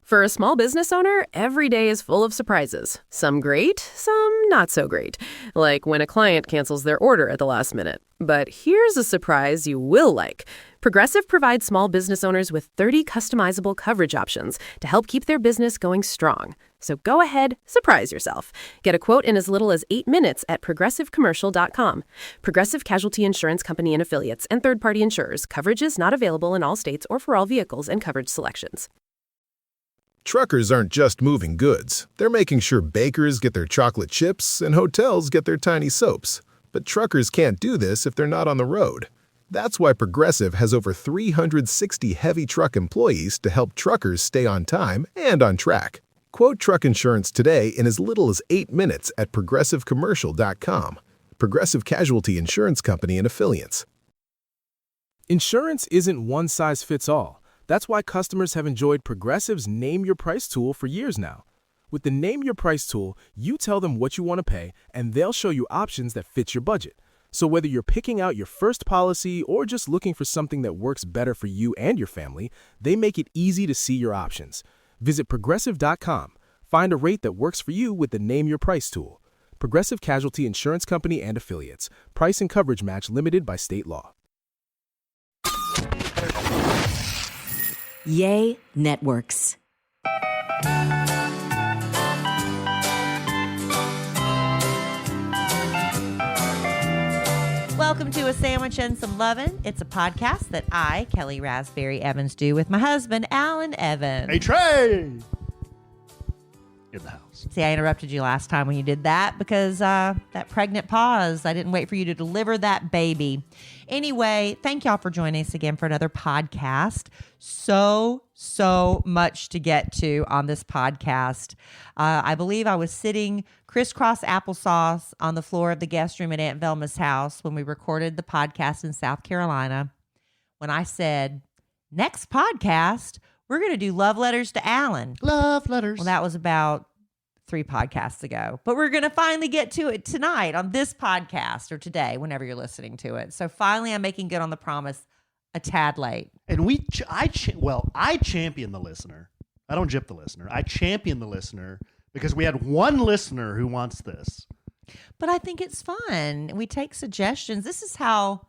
For a small business owner, every day is full of surprises. Some great, some not so great. Like when a client cancels their order at the last minute. But here's a surprise you will like. Progressive provides small business owners with 30 customizable coverage options to help keep their business going strong. So go ahead, surprise yourself. Get a quote in as little as 8 minutes at progressivecommercial.com. Progressive Casualty Insurance Company and Affiliates and third-party insurers. Coverage is not available in all states or for all vehicles and coverage selections. Truckers aren't just moving goods. They're making sure bakers get their chocolate chips and hotels get their tiny soaps. But truckers can't do this if they're not on the road. That's why Progressive has over 360 heavy truck employees to help truckers stay on time and on track. Quote truck insurance today in as little as 8 minutes at progressivecommercial.com. Progressive Casualty Insurance Company and Affiliates. Insurance isn't one size fits all. That's why customers have enjoyed Progressive's Name Your Price tool for years now. With the Name Your Price tool, you tell them what you want to pay, and they'll show you options that fit your budget. So whether you're picking out your first policy or just looking for something that works better for you and your family, they make it easy to see your options. Visit Progressive.com. Find a rate that works for you with the Name Your Price tool. Progressive Casualty Insurance Company and Affiliates. Price and coverage match limited by state law. Yay Networks. Welcome to A Sandwich and Some Lovin'. It's a podcast that I, Kellie Raspberry Evans, do with my husband, Alan Evans. Hey, Trey! In the house. See, I interrupted you last time when you did that because that pregnant pause, I didn't wait for you to deliver that baby. Anyway, thank y'all for joining us again for another podcast. So much to get to on this podcast. I believe I was sitting crisscross applesauce on the floor of the guest room at Aunt Velma's house when we recorded the podcast in South Carolina. When I said, next podcast, we're going to do love letters to Alan. Love letters. Well, that was about 3 podcasts ago, but we're going to finally get to it tonight on this podcast or today, whenever you're listening to it. So finally, I'm making good on the promise a tad late. And I champion the listener. I don't gyp the listener. I champion the listener because we had one listener who wants this. But I think it's fun. We take suggestions. This is how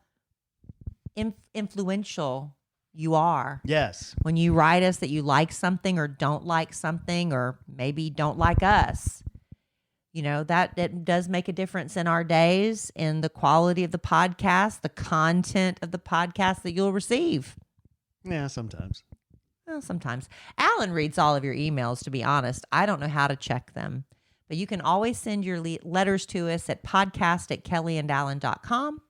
influential you are. Yes. When you write us that you like something or don't like something or maybe don't like us, you know, that it does make a difference in our days, in the quality of the podcast, the content of the podcast that you'll receive. Yeah, sometimes. Well, sometimes. Alan reads all of your emails, to be honest. I don't know how to check them. But you can always send your letters to us at podcast@kellyandalan.com.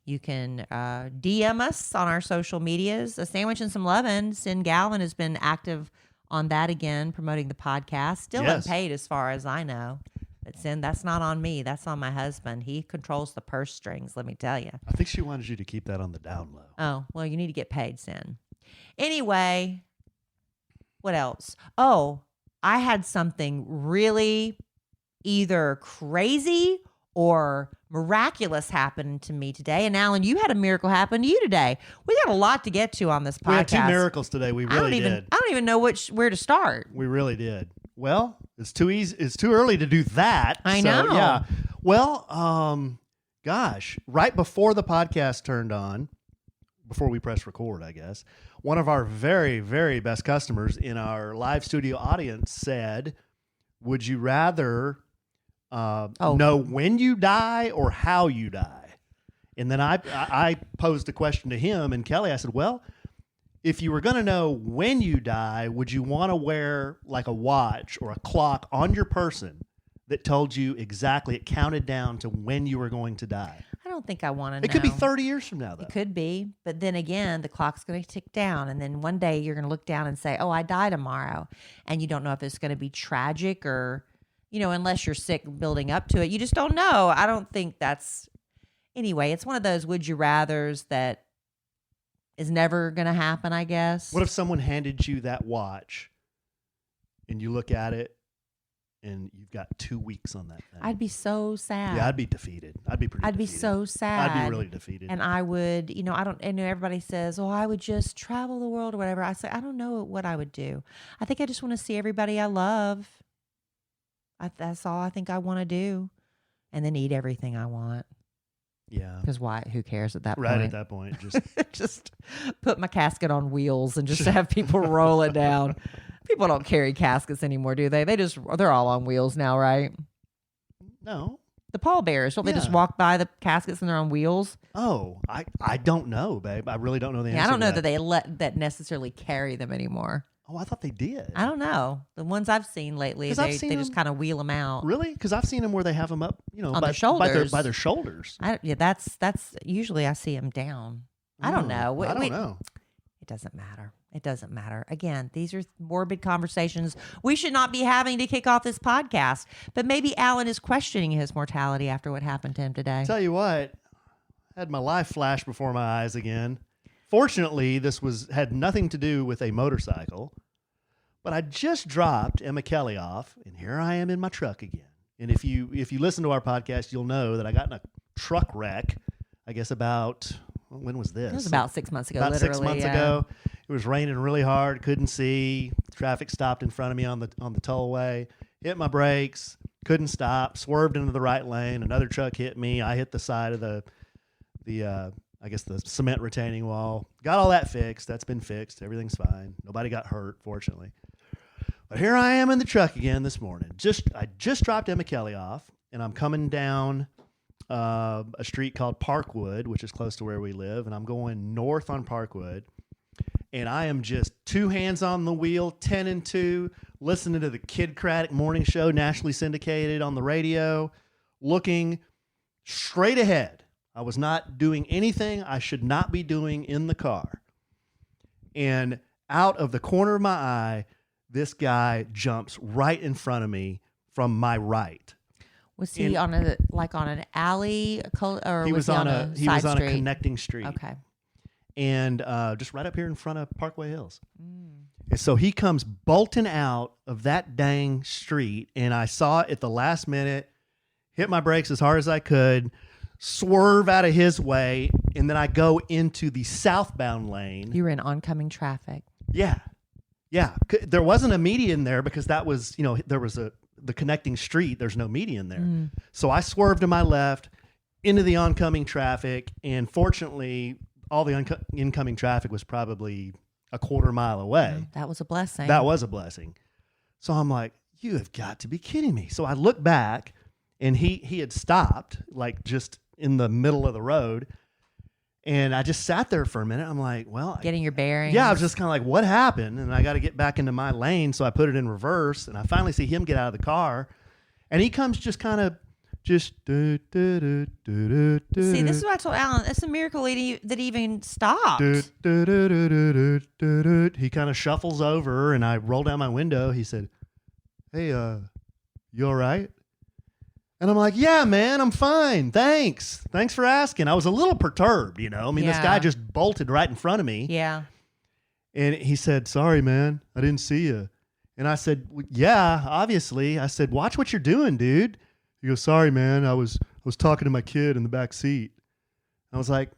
You can DM us on our social medias. A Sandwich and Some Lovin'. Sin Galvin has been active on that again, promoting the podcast. Still unpaid as far as I know. But Sin, that's not on me. That's on my husband. He controls the purse strings, let me tell you. I think she wanted you to keep that on the down low. Oh, well, you need to get paid, Sin. Anyway, what else? Oh, I had something really either crazy or miraculous happened to me today. And Alan, you had a miracle happen to you today. We got a lot to get to on this podcast. We had 2 miracles today. We really did. I don't even know where to start. We really did. Well, it's too easy. It's too early to do that. I know. Yeah. Well, gosh, right before the podcast turned on, before we pressed record, I guess, one of our very, very best customers in our live studio audience said, would you rather know when you die or how you die? And then I posed a question to him and Kelly. I said, well, if you were going to know when you die, would you want to wear like a watch or a clock on your person that told you exactly, it counted down to when you were going to die? I don't think I want to know. It could be 30 years from now, though. It could be. But then again, the clock's going to tick down. And then one day you're going to look down and say, oh, I die tomorrow. And you don't know if it's going to be tragic or, you know, unless you're sick building up to it. You just don't know. I don't think that's... Anyway, it's one of those would you rathers that is never going to happen, I guess. What if someone handed you that watch and you look at it and you've got 2 weeks on that thing. I'd be so sad. Yeah, I'd be defeated. I'd be pretty I'd be defeated. so sad. I'd be really defeated. And I would, I know everybody says, oh, I would just travel the world or whatever. I say, I don't know what I would do. I think I just want to see everybody I love. That's all I think I want to do. And then eat everything I want. Yeah. Because why? Who cares at that point? Right at that point. Just just put my casket on wheels and just have people roll it down. People don't carry caskets anymore, do they? They're all on wheels now, right? no. The pallbearers, don't they just Yeah. walk by the caskets and they're on wheels? Oh, I don't know, babe. I really don't know the answer. Yeah, I don't know to that they necessarily carry them anymore. Oh, I thought they did. I don't know. The ones I've seen lately, 'Cause I've they seen just them- kind of wheel them out. Really? Because I've seen them where they have them up, On their shoulders. by their shoulders. That's usually I see them down. I don't know. I don't Wait, know. It doesn't matter. It doesn't matter. Again, these are morbid conversations we should not be having to kick off this podcast. But maybe Alan is questioning his mortality after what happened to him today. Tell you what, I had my life flash before my eyes again. Fortunately, this had nothing to do with a motorcycle, but I just dropped Emma Kellie off, and here I am in my truck again. And if you listen to our podcast, you'll know that I got in a truck wreck. I guess when was this? It was about 6 months ago. About literally, 6 months ago. It was raining really hard. Couldn't see. Traffic stopped in front of me on the tollway. Hit my brakes. Couldn't stop. Swerved into the right lane. Another truck hit me. I hit the side of the cement retaining wall. Got all that fixed. That's been fixed. Everything's fine. Nobody got hurt, fortunately. But here I am in the truck again this morning. I just dropped Emma Kellie off, and I'm coming down a street called Parkwood, which is close to where we live, and I'm going north on Parkwood. And I am just 2 hands on the wheel, 10 and 2, listening to the Kid Craddock morning show, nationally syndicated on the radio, looking straight ahead. I was not doing anything I should not be doing in the car. And out of the corner of my eye, this guy jumps right in front of me from my right. Was he on an alley, or He was on a side street? connecting street. Okay. And just right up here in front of Parkway Hills. And so he comes bolting out of that dang street, and I saw it at the last minute, hit my brakes as hard as I could, swerve out of his way, and then I go into the southbound lane. You were in oncoming traffic. Yeah. There wasn't a median there because that was, there was the connecting street. There's no median there. So I swerved to my left into the oncoming traffic, and fortunately, all the incoming traffic was probably a quarter mile away. That was a blessing. That was a blessing. So I'm like, you have got to be kidding me. So I look back, and he had stopped, like just in the middle of the road. And I just sat there for a minute. I'm like, well, Getting your bearings. yeah, I was just kind of like, what happened? And I got to get back into my lane. So I put it in reverse, and I finally see him get out of the car, and he comes just kind of See, this is what I told Alan. It's a miracle that he even stopped. He kind of shuffles over, and I roll down my window. He said, hey, you all right? And I'm like, yeah, man, I'm fine. Thanks for asking. I was a little perturbed, This Yeah. guy just bolted right in front of me. Yeah. And he said, sorry, man, I didn't see you. And I said, well, yeah, obviously. I said, watch what you're doing, dude. He goes, sorry, man, I was talking to my kid in the back seat. I was like,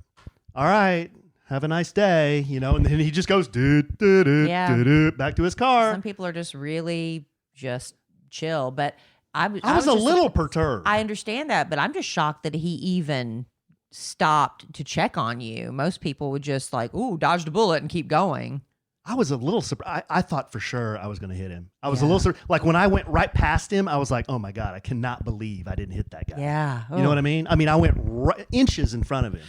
all right, have a nice day, and then he just goes, back to his car. Some people are just really just chill, but I was a just little perturbed. I understand that, but I'm just shocked that he even stopped to check on you. Most people would just dodged a bullet and keep going. I was a little surprised. I thought for sure I was going to hit him. I was a little surprised. Like when I went right past him, I was like, oh my God, I cannot believe I didn't hit that guy. Yeah. You know what I mean? I mean, I went inches in front of him.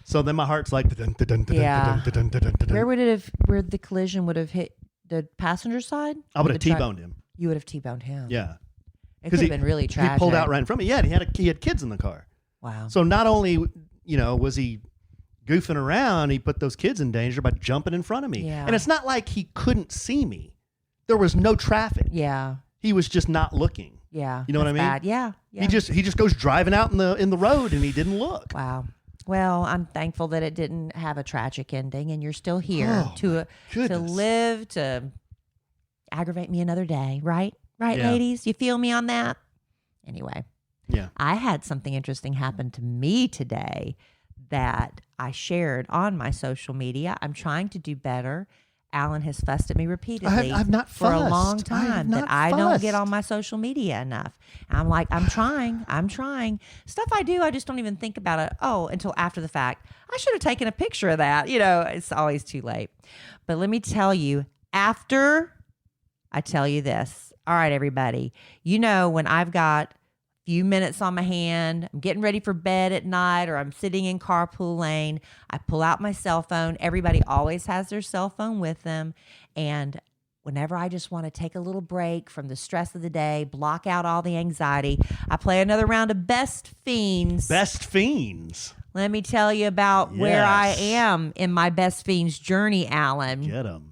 So then my heart's like, Yeah. Where the collision would have hit the passenger side? I would have T-boned him. You would have T-boned him. Yeah. It could have been really tragic. He pulled out right in front of me. Yeah, and he had kids in the car. Wow. So not only, was he goofing around, he put those kids in danger by jumping in front of me. Yeah. And it's not like he couldn't see me. There was no traffic. Yeah. He was just not looking. Yeah. You know what I mean? Bad. Yeah. He just goes driving out in the road, and he didn't look. Wow. Well, I'm thankful that it didn't have a tragic ending, and you're still here to live, to aggravate me another day, right? Right, Yeah. ladies? You feel me on that? Anyway, Yeah. I had something interesting happen to me today that I shared on my social media. I'm trying to do better. Alan has fussed at me repeatedly I've not for a long fussed. I have time not that I don't get fussed. on my social media enough. I'm like, I'm trying. Stuff I do, I just don't even think about it. Oh, until after the fact. I should have taken a picture of that. It's always too late. But let me tell you, after I tell you this, all right, everybody, when I've got few minutes on my hand, I'm getting ready for bed at night, or I'm sitting in carpool lane, I pull out my cell phone. Everybody always has their cell phone with them. And whenever I just want to take a little break from the stress of the day, block out all the anxiety, I play another round of Best Fiends. Best Fiends. Let me tell you about where I Yes. am in my Best Fiends journey, Alan. Get them.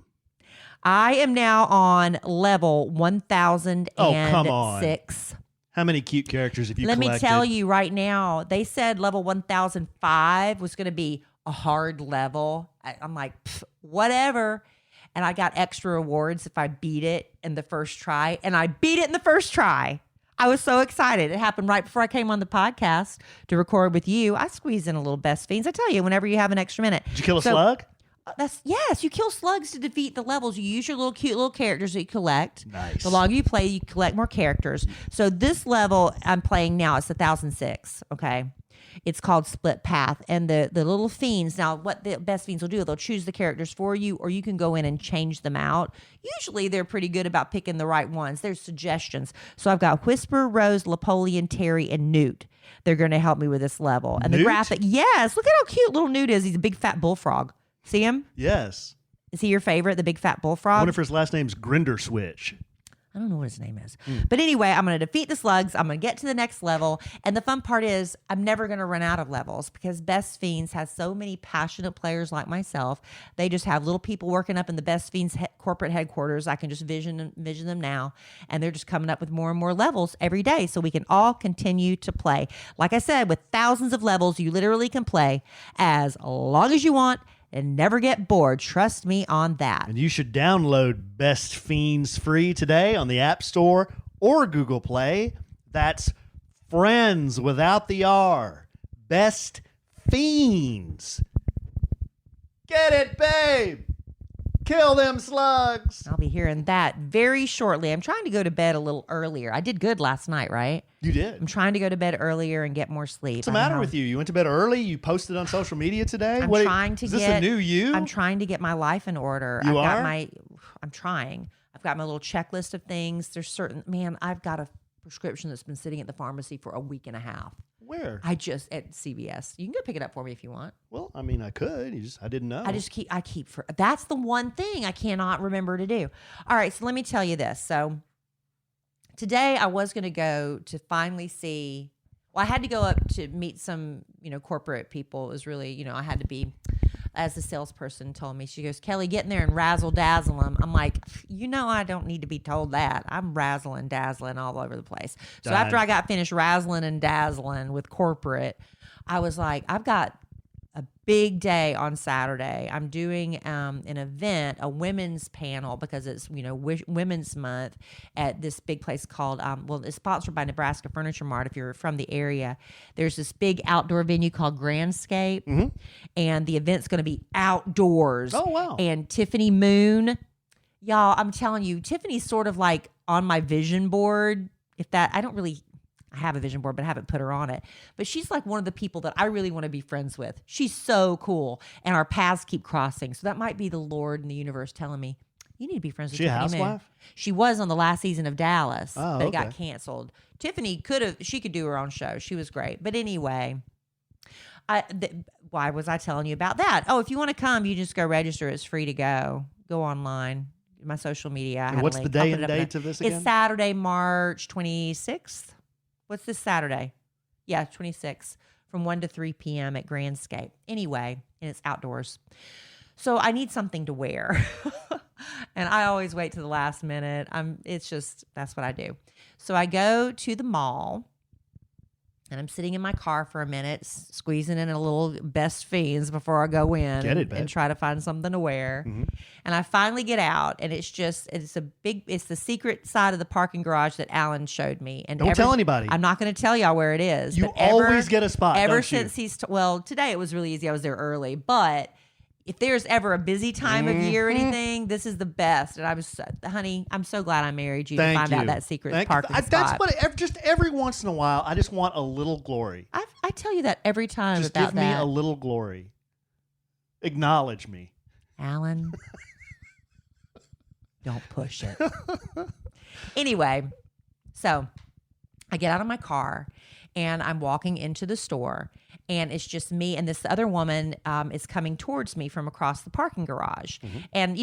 I am now on level 1006. Oh, come on. How many cute characters have you Let collected? me tell you right now, they said level 1005 was going to be a hard level. I'm like, whatever. And I got extra rewards if I beat it in the first try. And I beat it in the first try. I was so excited. It happened right before I came on the podcast to record with you. I squeezed in a little Best Fiends. I tell you, whenever you have an extra minute. Did you kill a slug? Yes, you kill slugs to defeat the levels. You use your cute little characters that you collect. Nice. The longer you play, you collect more characters. So this level I'm playing now, it's 1006. Okay. It's called Split Path. And the little fiends, now what the Best Fiends will do, they'll choose the characters for you, or you can go in and change them out. Usually they're pretty good about picking the right ones. There's suggestions. So I've got Whisper, Rose, Napoleon, Terry, and Newt. They're going to help me with this level. And the Newt? graphic, yes, look at how cute little Newt is. He's a big fat bullfrog. See him? Yes. Is he your favorite, the big fat I bullfrog? wonder if his last name's Grinderswitch. I don't know what his name is. But anyway, I'm going to defeat the slugs. I'm going to get to the next level. And the fun part is I'm never going to run out of levels because Best Fiends has so many passionate players like myself. They just have little people working up in the Best Fiends corporate headquarters. I can just vision them now. And they're just coming up with more and more levels every day so we can all continue to play. Like I said, with thousands of levels, you literally can play as long as you want and never get bored. Trust me on that. And you should download Best Fiends free today on the App Store or Google Play. That's friends without the R. Best Fiends. Get it, babe. Kill them slugs. I'll be hearing that very shortly. I'm trying to go to bed a little earlier. I did good last night, right? You did. I'm trying to go to bed earlier and get more sleep. What's the matter with you? You went to bed early? You posted on social media today? I'm What- trying to is get. this a new you? I'm trying to get my life in order. You I've are? got I'm trying. I've got my little checklist of things. There's I've got a prescription that's been sitting at the pharmacy for a week and a half. Where? At CVS. You can go pick it up for me if you want. Well, I mean, I could. I didn't know. That's the one thing I cannot remember to do. All right, so let me tell you this. So today I was going to go to finally see, I had to go up to meet some, corporate people. It was really, I had to be, as the salesperson told me, she goes, Kelly, get in there and razzle dazzle them. I'm like, I don't need to be told that. I'm razzling dazzling all over the place. So after I got finished razzling and dazzling with corporate, I was like, I've got a big day on Saturday. I'm doing an event, a women's panel, because it's Women's Month at this big place called it's sponsored by Nebraska Furniture Mart. If you're from the area, there's this big outdoor venue called Grandscape, and the event's going to be outdoors. Oh, wow. And Tiffany Moon, y'all, I'm telling you, Tiffany's sort of like on my vision board. I have a vision board, but I haven't put her on it. But she's like one of the people that I really want to be friends with. She's so cool. And our paths keep crossing. So that might be the Lord and the universe telling me, you need to be friends with She a Tiffany Moon. housewife? She was on the last season of Dallas, Oh, but it got okay. canceled. Tiffany she could do her own show. She was great. But anyway, why was I telling you about that? Oh, if you want to come, you just go register. It's free to go. Go online. My social media. I And have a what's the link. I'll day put and it up in date the- of this again? It's Saturday, March 26th. What's this Saturday? Yeah, 26th from 1 to 3 p.m. at Grandscape. Anyway, and it's outdoors. So I need something to wear. And I always wait to the last minute. That's what I do. So I go to the mall And I'm sitting in my car for a minute, squeezing in a little Best Fiends before I go in and try to find something to wear. Mm-hmm. And I finally get out, and it's the secret side of the parking garage that Alan showed me. And Don't tell anybody. I'm not going to tell y'all where it is. You always get a spot, Ever don't you? since today it was really easy. I was there early, but if there's ever a busy time of year or anything, this is the best. And I was, honey, I'm so glad I married you to find out that secret parking spot. That's what. Just every once in a while, I just want a little glory. I tell you that every time. Just about give me that. a little glory. Acknowledge me, Alan. Don't push it. Anyway, so I get out of my car and I'm walking into the store, and it's just me and this other woman is coming towards me from across the parking garage. Mm-hmm. And,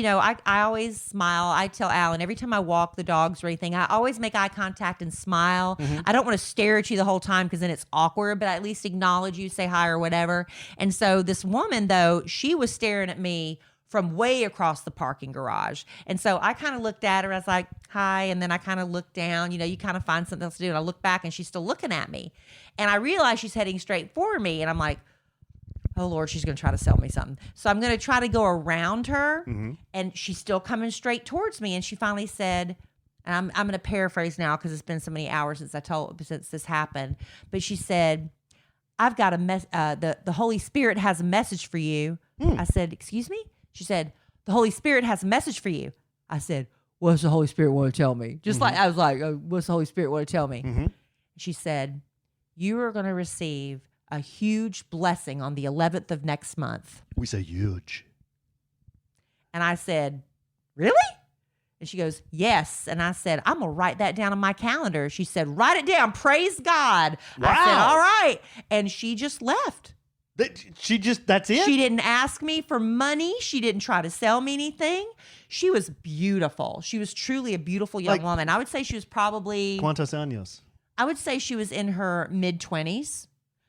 I always smile. I tell Alan every time I walk the dogs or anything, I always make eye contact and smile. Mm-hmm. I don't want to stare at you the whole time because then it's awkward, but I at least acknowledge you, say hi or whatever. And so this woman, though, she was staring at me from way across the parking garage. And so I kind of looked at her. I was like, hi. And then I kind of looked down. You kind of find something else to do. And I look back and she's still looking at me. And I realize she's heading straight for me. And I'm like, oh, Lord, she's going to try to sell me something. So I'm going to try to go around her. Mm-hmm. And she's still coming straight towards me. And she finally said, and I'm going to paraphrase now because it's been so many hours since this happened. But she said, I've got the Holy Spirit has a message for you. I said, excuse me? She said, the Holy Spirit has a message for you. I said, what's the Holy Spirit want to tell me? Just like, I was like, what's the Holy Spirit want to tell me? Mm-hmm. She said, you are going to receive a huge blessing on the 11th of next month. We say huge. And I said, really? And she goes, yes. And I said, I'm going to write that down on my calendar. She said, write it down. Praise God. Wow. I said, all right. And she just left. That's it? She didn't ask me for money. She didn't try to sell me anything. She was beautiful. She was truly a beautiful young woman. I would say she was probably... ¿Cuántos años? I would say she was in her mid-20s.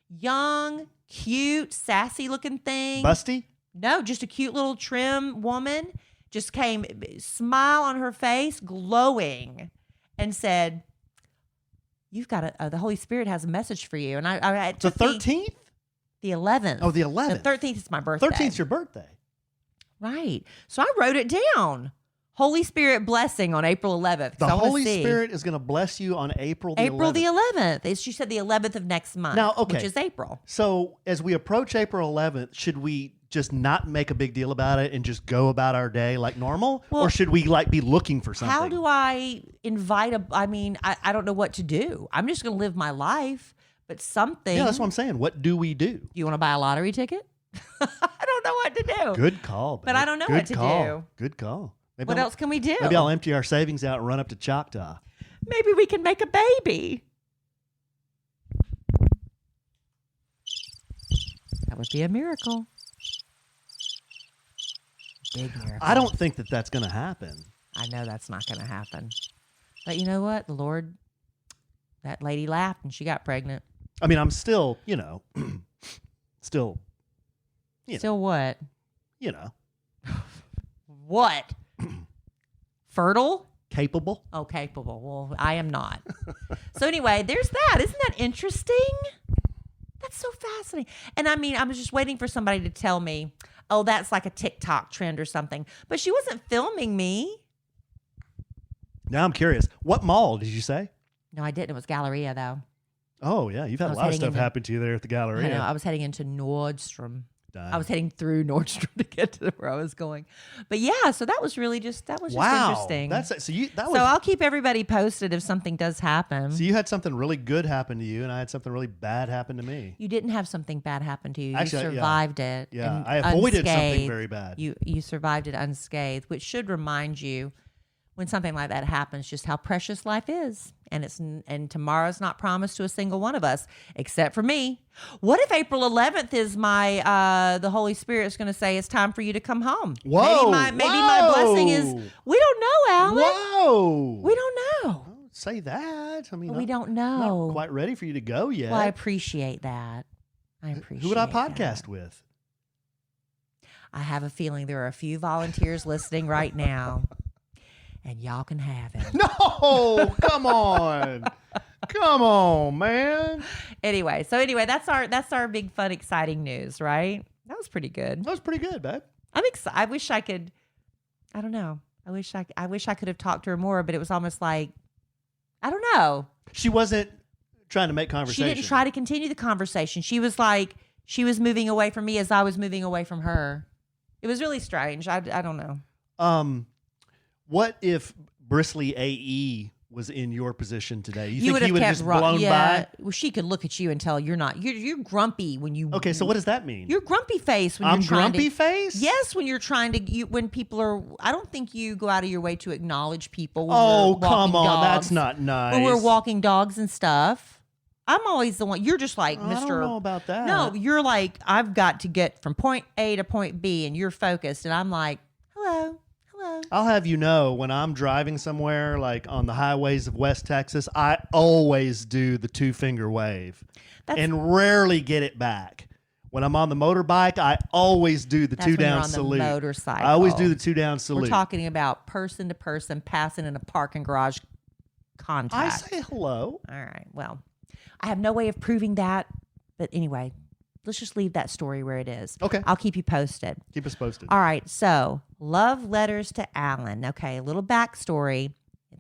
Young, cute, sassy-looking thing. Busty? No, just a cute little trim woman. Just came, smile on her face, glowing, and said, you've got the Holy Spirit has a message for you. And I The 13th? The 11th. Oh, the 11th. The 13th is my birthday. 13th is your birthday. Right. So I wrote it down. Holy Spirit blessing on April 11th. The Holy Spirit is going to bless you on April the 11th. April the 11th. She said the 11th of next month, now, okay. which is April. So as we approach April 11th, should we just not make a big deal about it and just go about our day like normal? Well, or should we be looking for something? How do I invite I don't know what to do. I'm just going to live my life, but something. Yeah, that's what I'm saying. What do we do? Do you want to buy a lottery ticket? I don't know what to do. Good call. Babe. But I don't know what to do. Good call. Maybe What else can we do? Maybe I'll empty our savings out and run up to Choctaw. Maybe we can make a baby. That would be a miracle. Big miracle. I don't think that that's going to happen. I know that's not going to happen. But you know what? The Lord, that lady laughed and she got pregnant. I mean, I'm still, still. Still what? What? Fertile? Capable? Oh, capable. Well, I am not. So anyway, there's that. Isn't that interesting? That's so fascinating. And I mean, I was just waiting for somebody to tell me, oh, that's like a TikTok trend or something. But she wasn't filming me. Now I'm curious. What mall did you say? No, I didn't. It was Galleria, though. Oh, yeah. You've had a lot of stuff happen to you there at the Galleria. I know. I was heading into Nordstrom. Done. I was heading through Nordstrom to get to where I was going. But yeah, so that was really just wow. interesting. So I'll keep everybody posted if something does happen. So you had something really good happen to you, and I had something really bad happen to me. You didn't have something bad happen to you. Actually, you survived it. Yeah, and I avoided something unscathed. very bad. You survived it unscathed, which should remind you when something like that happens, just how precious life is. And tomorrow's not promised to a single one of us, except for me. What if April 11th is the Holy Spirit's going to say it's time for you to come home? Whoa! Maybe my blessing is. We don't know, Alan. Whoa! We don't know. Don't say that. I mean, We don't I'm know. not quite ready for you to go yet. Well, I appreciate that. Who would I podcast that. with? I have a feeling there are a few volunteers listening right now. And y'all can have it. No, come on. Come on, man. Anyway, that's our big fun exciting news, right? That was pretty good. That was pretty good, babe. I'm excited. I wish I could. I don't know. I wish I could have talked to her more, but it was almost like, I don't know. She wasn't trying to make conversation. She didn't try to continue the conversation. She was like, she was moving away from me as I was moving away from her. It was really strange. I don't know. What if Bristly AE was in your position today? You think he would have just blown by? Well, she could look at you and tell you're grumpy when you. Okay, so what does that mean? You're grumpy face when I'm you're trying grumpy to, face? Yes, when you're trying to. When people are. I don't think you go out of your way to acknowledge people. When Oh, we're come walking on, dogs. that's not nice. When we're walking dogs and stuff, I'm always the one. You're just like Mr. I don't know about that. No, you're like, I've got to get from point A to point B, and you're focused, and I'm like, hello. I'll have you know, when I'm driving somewhere like on the highways of West Texas, I always do the 2-finger wave and rarely get it back. When I'm on the motorbike, I always do the That's 2 when you're down on the salute. motorcycle. I always do the 2 down salute. We're talking about person to person passing in a parking garage contact. I say hello. All right. Well, I have no way of proving that, but anyway, let's just leave that story where it is. Okay. I'll keep you posted. Keep us posted. All right. So, love letters to Alan. Okay, a little backstory.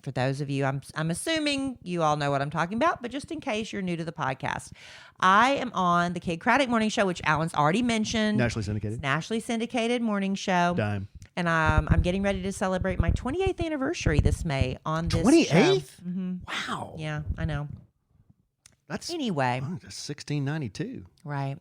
For those of you, I'm assuming you all know what I'm talking about, but just in case you're new to the podcast, I am on the Kid Craddock Morning Show, which Alan's already mentioned. Nationally syndicated. It's nationally syndicated morning show. Dime. And I'm getting ready to celebrate my 28th anniversary this May on this 28th? show. Mm-hmm. Wow. Yeah, I know. That's Anyway. 1692. Right.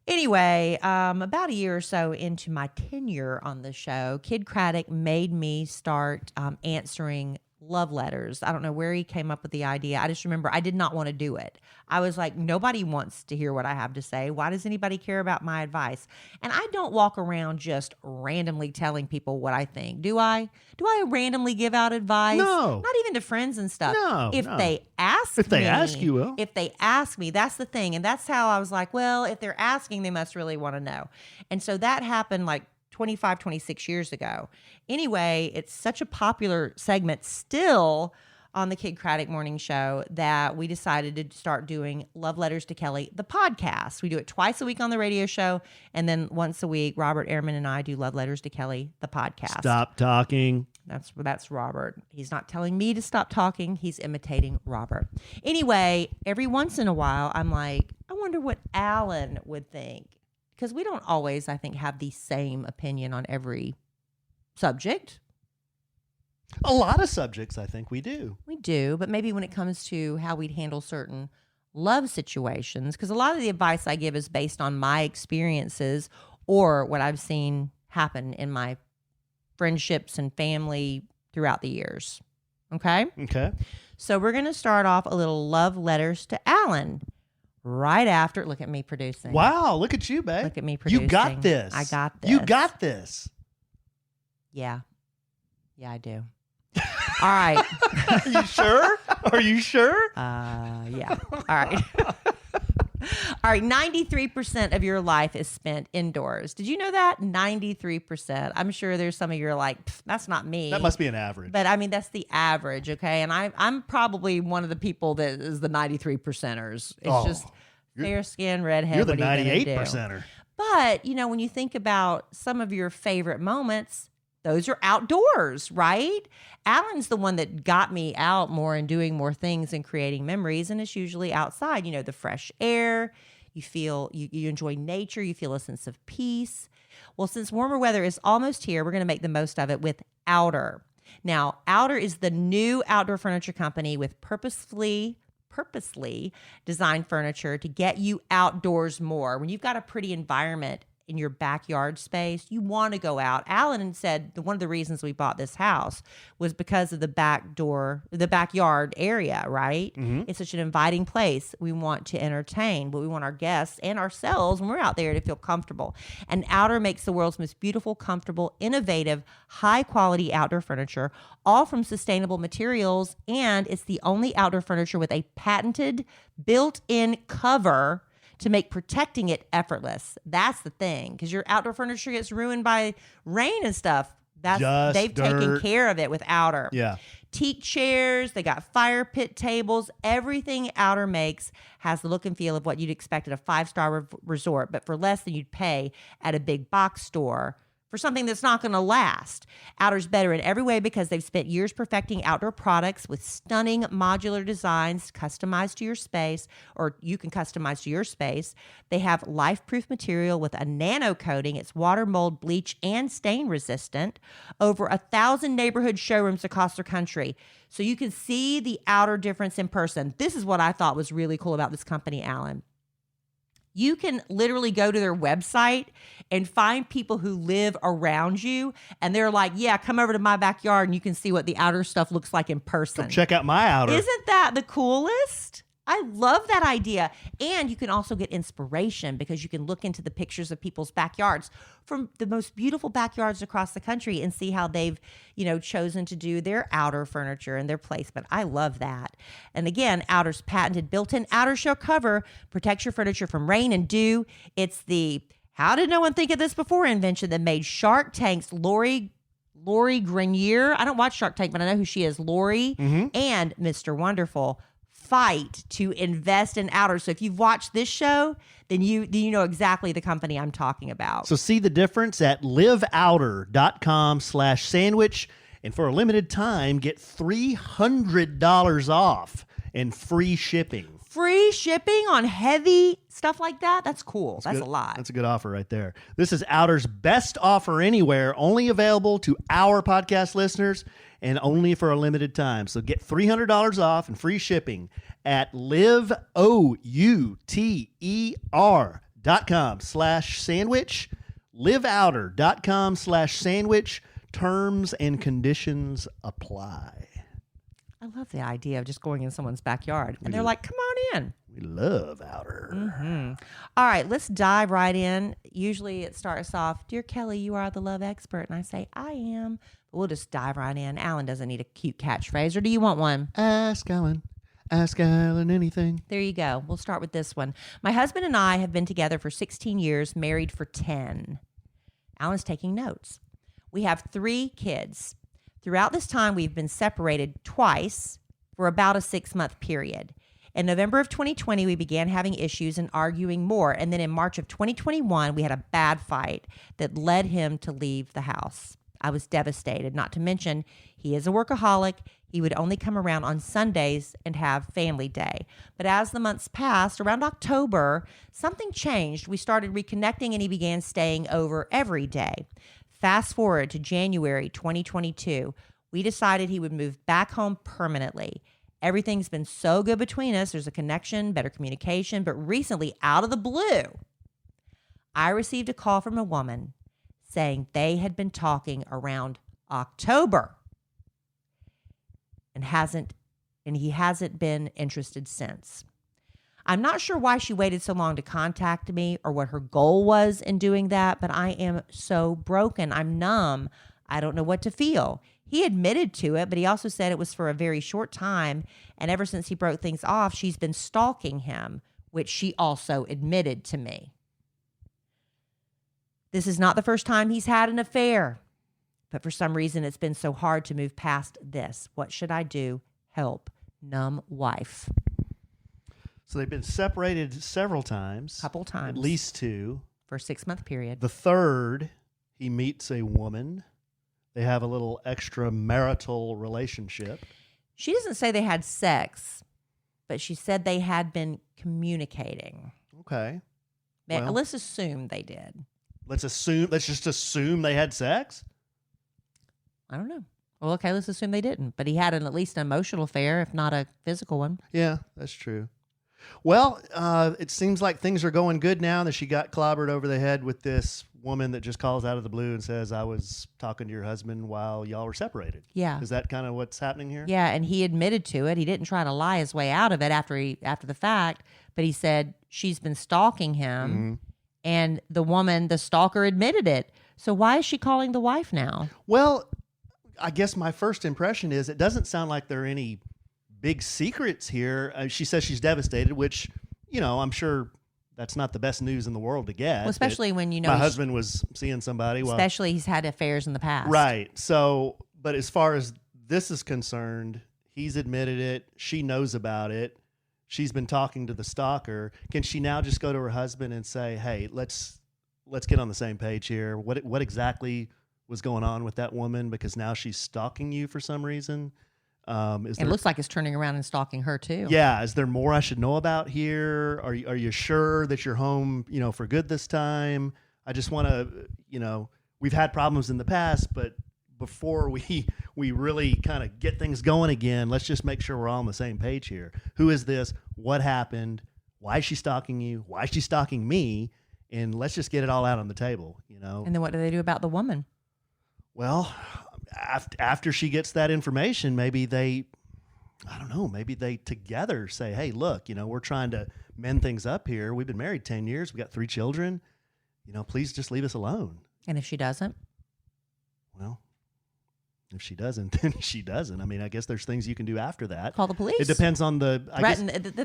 Anyway, about a year or so into my tenure on the show, Kid Craddock made me start answering love letters. I don't know where he came up with the idea. I just remember I did not want to do it. I was like, nobody wants to hear what I have to say. Why does anybody care about my advice? And I don't walk around just randomly telling people what I think. Do I? Do I randomly give out advice? No. Not even to friends and stuff. No, If no. they ask If they me, ask, you will. If they ask me, that's the thing. And that's how I was like, well, if they're asking, they must really want to know. And so that happened like 25, 26 years ago. Anyway, it's such a popular segment still on the Kid Craddock Morning Show that we decided to start doing Love Letters to Kellie, the podcast. We do it twice a week on the radio show, and then once a week, Robert Ehrman and I do Love Letters to Kellie, the podcast. Stop talking. That's Robert. He's not telling me to stop talking. He's imitating Robert. Anyway, every once in a while, I'm like, I wonder what Alan would think. Because we don't always, I think, have the same opinion on every subject. A lot of subjects, I think we do. We do, but maybe when it comes to how we'd handle certain love situations, because a lot of the advice I give is based on my experiences or what I've seen happen in my friendships and family throughout the years. Okay? Okay. So we're going to start off a little love letters to Alan right after. Look at me producing. Wow, look at you, babe. Look at me producing. You got this. I got this. You got this. Yeah. Yeah, I do. All right. Are you sure? Are you sure? Yeah. All right. All right. 93% of your life is spent indoors. Did you know that? 93%. I'm sure there's some of you are like, that's not me. That must be an average. But I mean, that's the average. Okay. And I'm probably one of the people that is the 93%ers. It's just fair skin, redhead. You're the what are you gonna do? 98%er. But, you know, when you think about some of your favorite moments, those are outdoors, right? Alan's the one that got me out more and doing more things and creating memories. And it's usually outside, you know, the fresh air. You feel, you enjoy nature. You feel a sense of peace. Well, since warmer weather is almost here, we're going to make the most of it with Outer. Now, Outer is the new outdoor furniture company with purposely designed furniture to get you outdoors more. When you've got a pretty environment in your backyard space, you want to go out. Alan said one of the reasons we bought this house was because of the backyard area, right? Mm-hmm. It's such an inviting place. We want to entertain, but we want our guests and ourselves when we're out there to feel comfortable. And Outer makes the world's most beautiful, comfortable, innovative, high-quality outdoor furniture, all from sustainable materials, and it's the only outdoor furniture with a patented built-in cover to make protecting it effortless. That's the thing, because your outdoor furniture gets ruined by rain and stuff. They've taken care of it with Outer. Yeah. Teak chairs, they got fire pit tables. Everything Outer makes has the look and feel of what you'd expect at a 5-star resort, but for less than you'd pay at a big box store for something that's not going to last. Outer's better in every way because they've spent years perfecting outdoor products with stunning modular designs customized to your space, or you can customize to your space. They have life-proof material with a nano coating. It's water, mold, bleach, and stain resistant. Over 1,000 neighborhood showrooms across the country. So you can see the Outer difference in person. This is what I thought was really cool about this company, Alan. You can literally go to their website and find people who live around you, and they're like, yeah, come over to my backyard and you can see what the Outer stuff looks like in person. Come check out my Outer. Isn't that the coolest? I love that idea. And you can also get inspiration because you can look into the pictures of people's backyards from the most beautiful backyards across the country and see how they've, chosen to do their Outer furniture and their placement. I love that. And again, Outer's patented built-in Outer Shell cover protects your furniture from rain and dew. It's the how did no one think of this before invention that made Shark Tank's Lori Grenier. I don't watch Shark Tank, but I know who she is. Lori and Mr. Wonderful fight to invest in Outer. So if you've watched this show, then you know exactly the company I'm talking about. So see the difference at liveouter.com/sandwich. And for a limited time, get $300 off and free shipping. Free shipping on heavy stuff like that? That's cool. That's a lot. That's a good offer right there. This is Outer's best offer anywhere, only available to our podcast listeners and only for a limited time. So get $300 off and free shipping at liveouter.com/sandwich. liveouter.com/sandwich. Terms and conditions apply. I love the idea of just going in someone's backyard. And they're like, come on in. We love Outer. All right, let's dive right in. Usually it starts off, Dear Kellie, you are the love expert. And I say, I am. But we'll just dive right in. Alan doesn't need a cute catchphrase. Or do you want one? Ask Alan. Ask Alan anything. There you go. We'll start with this one. My husband and I have been together for 16 years, married for 10. Alan's taking notes. We have 3 kids. Throughout this time, we've been separated twice for about a 6-month period. In November of 2020, we began having issues and arguing more. And then in March of 2021, we had a bad fight that led him to leave the house. I was devastated, not to mention he is a workaholic. He would only come around on Sundays and have family day. But as the months passed, around October, something changed. We started reconnecting and he began staying over every day. Fast forward to January 2022, we decided he would move back home permanently. Everything's been so good between us. There's a connection, better communication. But recently, out of the blue, I received a call from a woman saying they had been talking around October and he hasn't been interested since. I'm not sure why she waited so long to contact me or what her goal was in doing that, but I am so broken. I'm numb. I don't know what to feel. He admitted to it, but he also said it was for a very short time. And ever since he broke things off, she's been stalking him, which she also admitted to me. This is not the first time he's had an affair, but for some reason it's been so hard to move past this. What should I do? Help. Numb wife. So they've been separated several times. Couple times. At least 2. For a 6-month period. The third, he meets a woman. They have a little extramarital relationship. She doesn't say they had sex, but she said they had been communicating. Okay. Well, Let's assume they did. Let's just assume they had sex? I don't know. Well, okay, let's assume they didn't. But he had at least an emotional affair, if not a physical one. Yeah, that's true. Well, it seems like things are going good now that she got clobbered over the head with this woman that just calls out of the blue and says, I was talking to your husband while y'all were separated. Yeah. Is that kind of what's happening here? Yeah, and he admitted to it. He didn't try to lie his way out of it after the fact, but he said she's been stalking him, and the woman, the stalker, admitted it. So why is she calling the wife now? Well, I guess my first impression is it doesn't sound like there are any big secrets here. She says she's devastated, which, I'm sure that's not the best news in the world to get. Well, especially when my husband was seeing somebody. Well, especially he's had affairs in the past. Right. So, but as far as this is concerned, he's admitted it. She knows about it. She's been talking to the stalker. Can she now just go to her husband and say, "Hey, let's get on the same page here. What exactly was going on with that woman? Because now she's stalking you for some reason." It looks like it's turning around and stalking her too. Yeah. Is there more I should know about here? Are you sure that you're home, for good this time? I just want to, we've had problems in the past, but before we really kind of get things going again, let's just make sure we're all on the same page here. Who is this? What happened? Why is she stalking you? Why is she stalking me? And let's just get it all out on the table, And then what do they do about the woman? Well, after she gets that information, maybe they together say, "Hey, look, we're trying to mend things up here. We've been married 10 years. We got 3 children. Please just leave us alone." And if she doesn't? Well, if she doesn't, then she doesn't. I mean, I guess there's things you can do after that. Call the police. It depends on the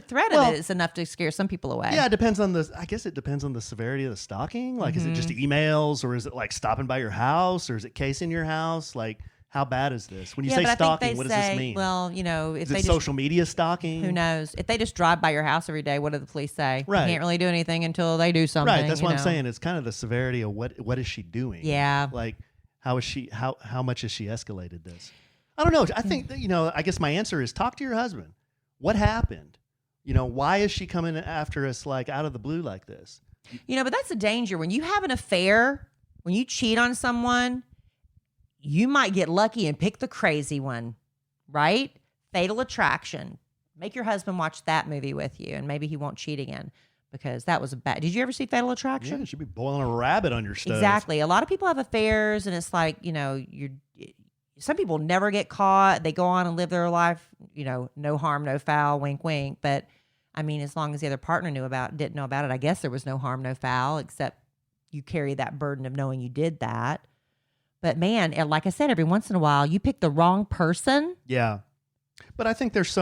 threat of it is enough to scare some people away. Yeah, it depends on the severity of the stalking. Like, is it just emails, or is it like stopping by your house, or is it casing your house? Like, how bad is this? When you say stalking, what does this mean? Well, if is they it social media stalking? Who knows? If they just drive by your house every day, what do the police say? Right. You can't really do anything until they do something. Right. That's what I'm saying. It's kind of the severity of what is she doing? Yeah. Like, how much has she escalated this? I don't know. I think that, I guess my answer is talk to your husband. What happened? Why is she coming after us like out of the blue like this? But that's a danger. When you have an affair, when you cheat on someone, you might get lucky and pick the crazy one, right? Fatal Attraction. Make your husband watch that movie with you, and maybe he won't cheat again, because that was a bad. Did you ever see Fatal Attraction? Yeah, you should be boiling a rabbit on your stove. Exactly. A lot of people have affairs, and it's like, some people never get caught. They go on and live their life, no harm, no foul, wink, wink. But I mean, as long as the other partner didn't know about it, I guess there was no harm, no foul, except you carry that burden of knowing you did that. But man, like I said, every once in a while, you pick the wrong person. Yeah. But I think there's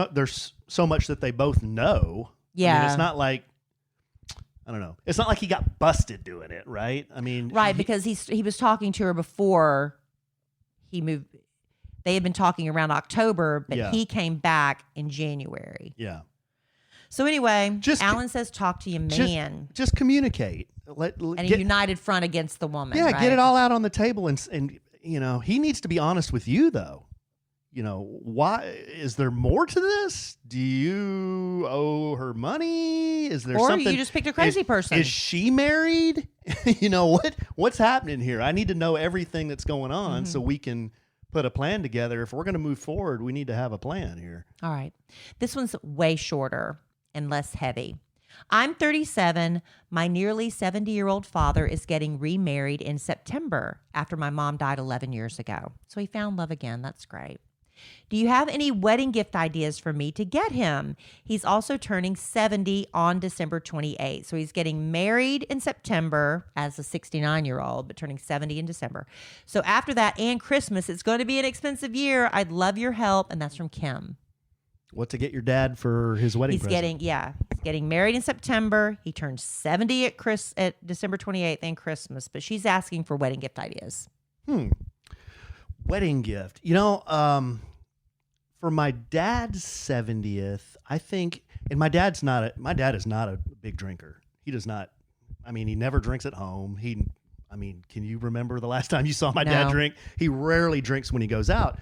so much that they both know. Yeah. I mean, it's not like, I don't know. It's not like he got busted doing it, right? I mean, right, because he was talking to her before he moved. They had been talking around October, but he came back in January. Yeah. So anyway, Alan says talk to your man. Just communicate. And a united front against the woman. Yeah, right? get it all out on the table, and he needs to be honest with you though. Why is there more to this? Do you owe her money? Is there something? Or you just picked a crazy person. Is she married? What's happening here? I need to know everything that's going on so we can put a plan together. If we're going to move forward, we need to have a plan here. All right. This one's way shorter and less heavy. I'm 37. My nearly 70-year-old father is getting remarried in September after my mom died 11 years ago. So he found love again. That's great. Do you have any wedding gift ideas for me to get him? He's also turning 70 on December 28th. So he's getting married in September as a 69-year-old, but turning 70 in December. So after that and Christmas, it's going to be an expensive year. I'd love your help. And that's from Kim. What to get your dad for his wedding present? He's getting married in September. He turns 70 at December 28th and Christmas, but she's asking for wedding gift ideas. Wedding gift. For my dad's 70th, I think, and my dad is not a big drinker. He does not, he never drinks at home. Can you remember the last time you saw my dad drink? He rarely drinks when he goes out.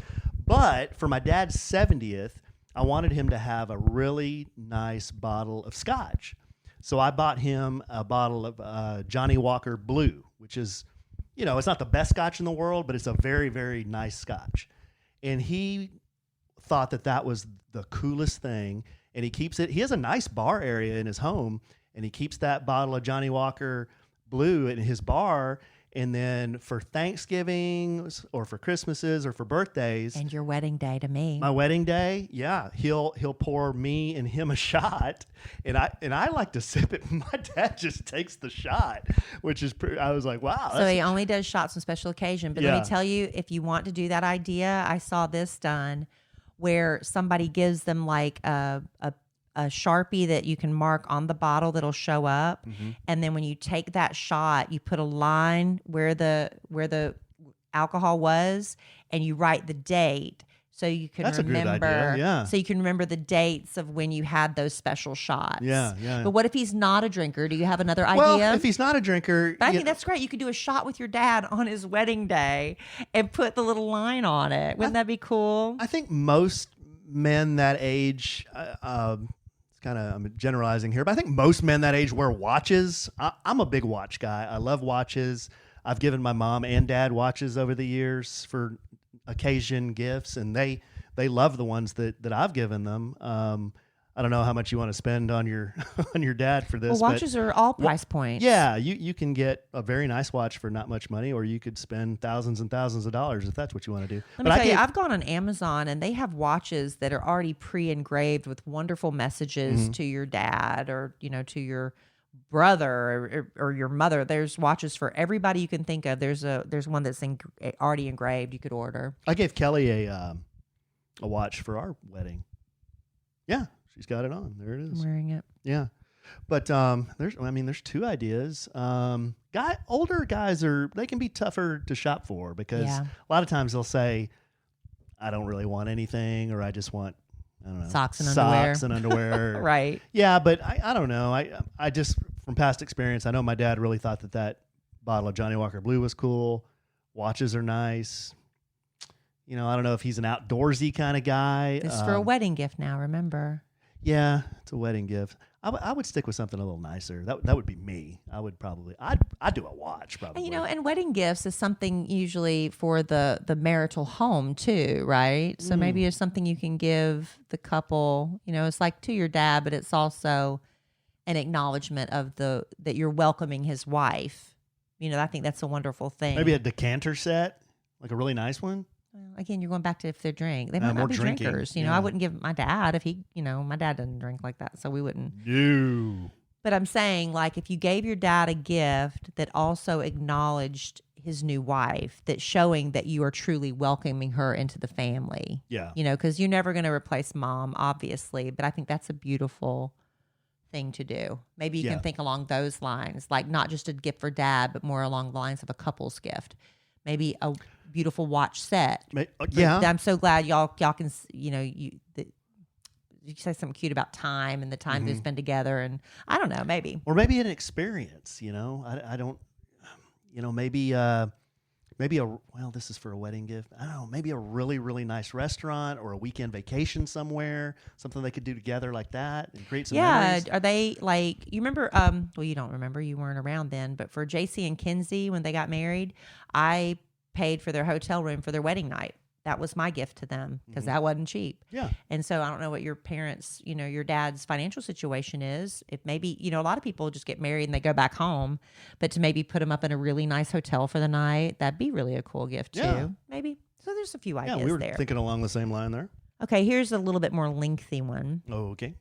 But for my dad's 70th, I wanted him to have a really nice bottle of scotch. So I bought him a bottle of Johnny Walker Blue, which is, it's not the best scotch in the world, but it's a very, very nice scotch. And he thought that was the coolest thing. And he keeps it. He has a nice bar area in his home, and he keeps that bottle of Johnny Walker Blue in his bar. And then for Thanksgiving or for Christmases or for birthdays, and your wedding day to me, my wedding day, he'll pour me and him a shot, and I like to sip it. My dad just takes the shot, which is I was like, wow. So he only does shots on special occasion. But let me tell you, if you want to do that idea, I saw this done where somebody gives them like a a Sharpie that you can mark on the bottle that'll show up. And then when you take that shot, you put a line where the alcohol was, and you write the date. So you can That's a good remember. idea, yeah. So you can remember the dates of when you had those special shots. Yeah. But what if he's not a drinker? Do you have another Well, idea? if he's not a drinker, But I think that's great. You could do a shot with your dad on his wedding day and put the little line on it. Wouldn't that be cool? I think most men that age, I'm generalizing here, but I think most men that age wear watches. I'm a big watch guy. I love watches. I've given my mom and dad watches over the years for occasion gifts, and they love the ones that I've given them. I don't know how much you want to spend on your on your dad for this. Well, watches are all price points. Yeah, you can get a very nice watch for not much money, or you could spend thousands and thousands of dollars if that's what you want to do. Let me tell you, I've gone on Amazon and they have watches that are already pre-engraved with wonderful messages to your dad, or to your brother or your mother. There's watches for everybody you can think of. There's one that's already engraved you could order. I gave Kelly a watch for our wedding. Yeah, she's got it on. There it is. I'm wearing it. Yeah. But there's two ideas. Older guys they can be tougher to shop for, because a lot of times they'll say, I don't really want anything, or I just want, I don't know, socks and underwear. Right. Yeah, but I don't know. I just, from past experience, I know my dad really thought that bottle of Johnny Walker Blue was cool. Watches are nice. I don't know if he's an outdoorsy kind of guy. It's for a wedding gift now, remember? Yeah, it's a wedding gift. I would stick with something a little nicer. That would be me. I'd do a watch probably. And, and wedding gifts is something usually for the marital home too, right? So maybe it's something you can give the couple. It's like to your dad, but it's also an acknowledgement of that you're welcoming his wife. I think that's a wonderful thing. Maybe a decanter set, like a really nice one. Well, again, you're going back to if they're drink. They might more not be drinking. drinkers. Yeah. I wouldn't give my dad if he, my dad doesn't drink like that, so we wouldn't. No. But I'm saying, like, if you gave your dad a gift that also acknowledged his new wife, that's showing that you are truly welcoming her into the family. Yeah. Because you're never going to replace mom, obviously, but I think that's a beautiful thing to do. Maybe you can think along those lines, like not just a gift for dad, but more along the lines of a couple's gift. Maybe a beautiful watch set. Yeah. I'm so glad y'all can, you say something cute about time and the time they've spent together, and I don't know, maybe. Or maybe an experience, I don't, this is for a wedding gift. I don't know, maybe a really, really nice restaurant or a weekend vacation somewhere, something they could do together like that and create some memories. Are they like, you remember, you don't remember, you weren't around then, but for JC and Kinsey, when they got married, I paid for their hotel room for their wedding night. That was my gift to them, because that wasn't cheap. Yeah. And so I don't know what your parents, your dad's financial situation is. If maybe, a lot of people just get married and they go back home, but to maybe put them up in a really nice hotel for the night, that'd be really a cool gift too. Yeah. Maybe. So there's a few ideas Yeah, we were there. thinking along the same line there. Okay, here's a little bit more lengthy one. Oh, okay.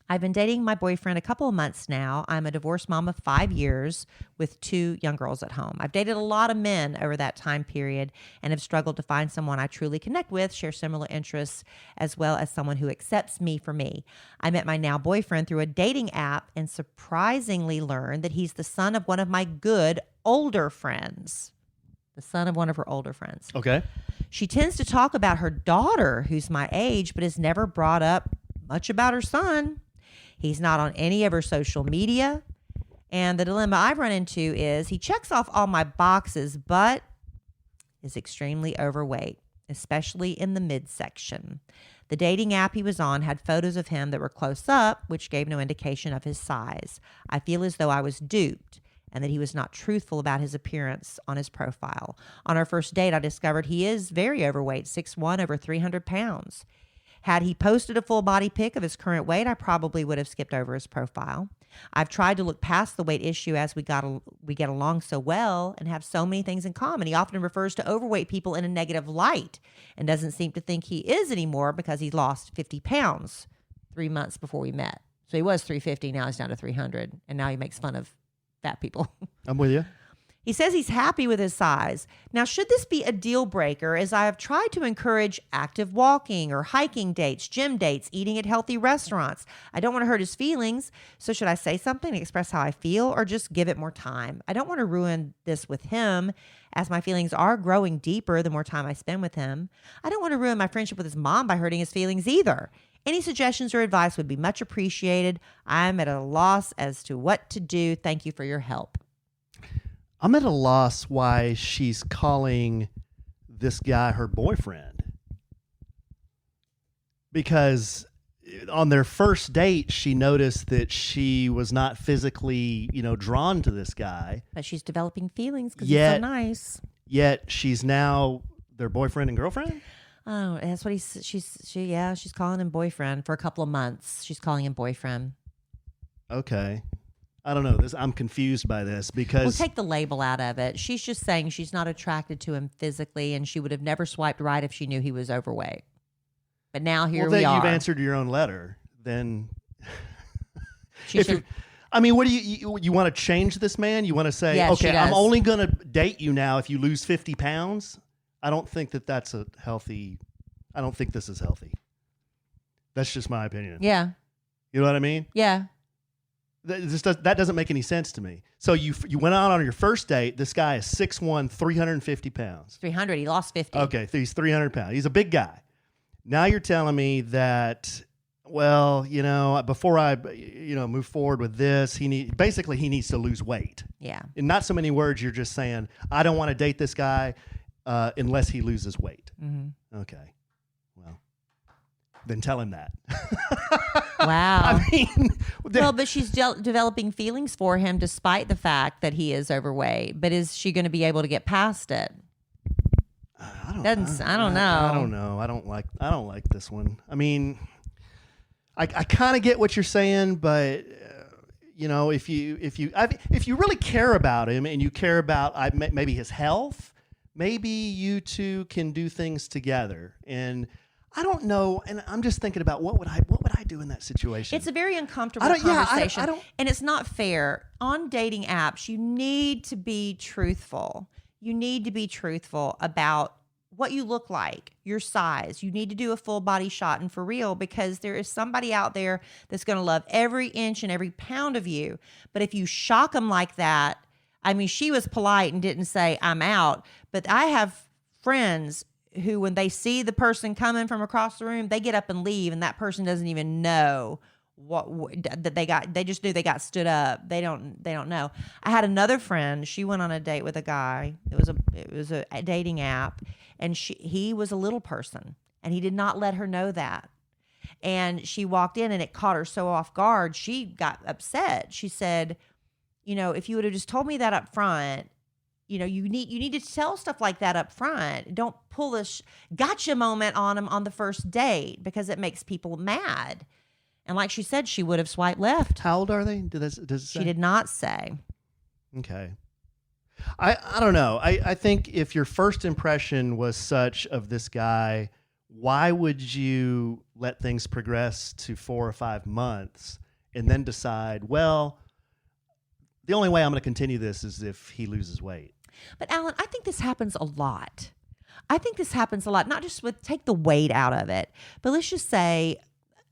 I've been dating my boyfriend a couple of months now. I'm a divorced mom of 5 years with 2 young girls at home. I've dated a lot of men over that time period and have struggled to find someone I truly connect with, share similar interests, as well as someone who accepts me for me. I met my now boyfriend through a dating app and surprisingly learned that he's the son of one of my good older friends. The son of one of her older friends. Okay. She tends to talk about her daughter, who's my age, but has never brought up much about her son. He's not on any of her social media. And the dilemma I've run into is he checks off all my boxes, but is extremely overweight, especially in the midsection. The dating app he was on had photos of him that were close up, which gave no indication of his size. I feel as though I was duped and that he was not truthful about his appearance on his profile. On our first date, I discovered he is very overweight, 6'1", over 300 pounds. Had he posted a full body pic of his current weight, I probably would have skipped over his profile. I've tried to look past the weight issue as we get along so well and have so many things in common. He often refers to overweight people in a negative light and doesn't seem to think he is anymore because he lost 50 pounds 3 months before we met. So he was 350, now he's down to 300, and now he makes fun of fat people. I'm with you. He says he's happy with his size. Now, should this be a deal breaker, as I have tried to encourage active walking or hiking dates, gym dates, eating at healthy restaurants? I don't want to hurt his feelings, so should I say something to express how I feel or just give it more time? I don't want to ruin this with him, as my feelings are growing deeper the more time I spend with him. I don't want to ruin my friendship with his mom by hurting his feelings either. Any suggestions or advice would be much appreciated. I'm at a loss as to what to do. Thank you for your help. I'm at a loss why she's calling this guy her boyfriend. Because on their first date, she noticed that she was not physically, drawn to this guy. But she's developing feelings because he's so nice. Yet she's now their boyfriend and girlfriend? Oh, that's what she's calling him boyfriend for a couple of months. She's calling him boyfriend. Okay. I don't know. I'm confused by this because... We'll take the label out of it. She's just saying she's not attracted to him physically, and she would have never swiped right if she knew he was overweight. But now here we are. You've answered your own letter. Then... What do you want to change this man? You want to say, yes, okay, I'm only going to date you now if you lose 50 pounds? I don't think that's a healthy... I don't think this is healthy. That's just my opinion. Yeah. You know what I mean? Yeah. That doesn't make any sense to me. So you went out on your first date. This guy is 6'1", 350 pounds. 300. He lost 50. Okay, so he's 300 pounds. He's a big guy. Now you're telling me that, well, before I, move forward with this, he needs to lose weight. Yeah. In not so many words, you're just saying, I don't want to date this guy unless he loses weight. Mm-hmm. Okay. Well, then tell him that. Wow. Well, but she's developing feelings for him despite the fact that he is overweight. But is she going to be able to get past it? I don't know. I don't know. I don't like this one. I mean, I kind of get what you're saying, but if you really care about him and you care about maybe his health, maybe you two can do things together. And I don't know, and I'm just thinking about what would I do in that situation? It's a very uncomfortable conversation, I don't, and it's not fair. On dating apps, you need to be truthful. You need to be truthful about what you look like, your size. You need to do a full body shot, and for real, because there is somebody out there that's going to love every inch and every pound of you. But if you shock them like that, I mean, she was polite and didn't say, I'm out, but I have friends who, when they see the person coming from across the room, they get up and leave, and that person doesn't even know that they got. They just knew they got stood up. They don't know. I had another friend. She went on a date with a guy. It was a dating app, and he was a little person, and he did not let her know that. And she walked in, and it caught her so off guard. She got upset. She said, if you would have just told me that up front. You need to tell stuff like that up front. Don't pull this gotcha moment on them on the first date because it makes people mad. And like she said, she would have swiped left. How old are they? Does it say? She did not say. Okay. I don't know. I think if your first impression was such of this guy, why would you let things progress to 4 or 5 months and then decide, well, the only way I'm going to continue this is if he loses weight? But Alan, I think this happens a lot. Not just take the weight out of it, but let's just say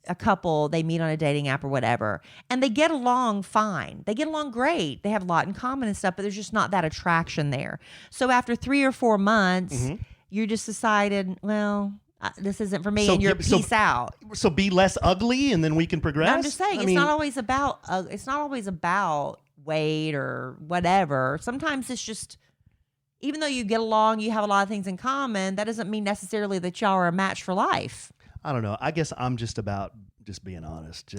a couple, they meet on a dating app or whatever, and they get along fine. They get along great. They have a lot in common and stuff, but there's just not that attraction there. So after 3 or 4 months, you just decided, well, this isn't for me, and you're peace out. So be less ugly, and then we can progress. No, I'm just saying, it's not always about weight or whatever. Sometimes it's just, even though you get along, you have a lot of things in common, that doesn't mean necessarily that y'all are a match for life. I don't know. I guess I'm just about being honest.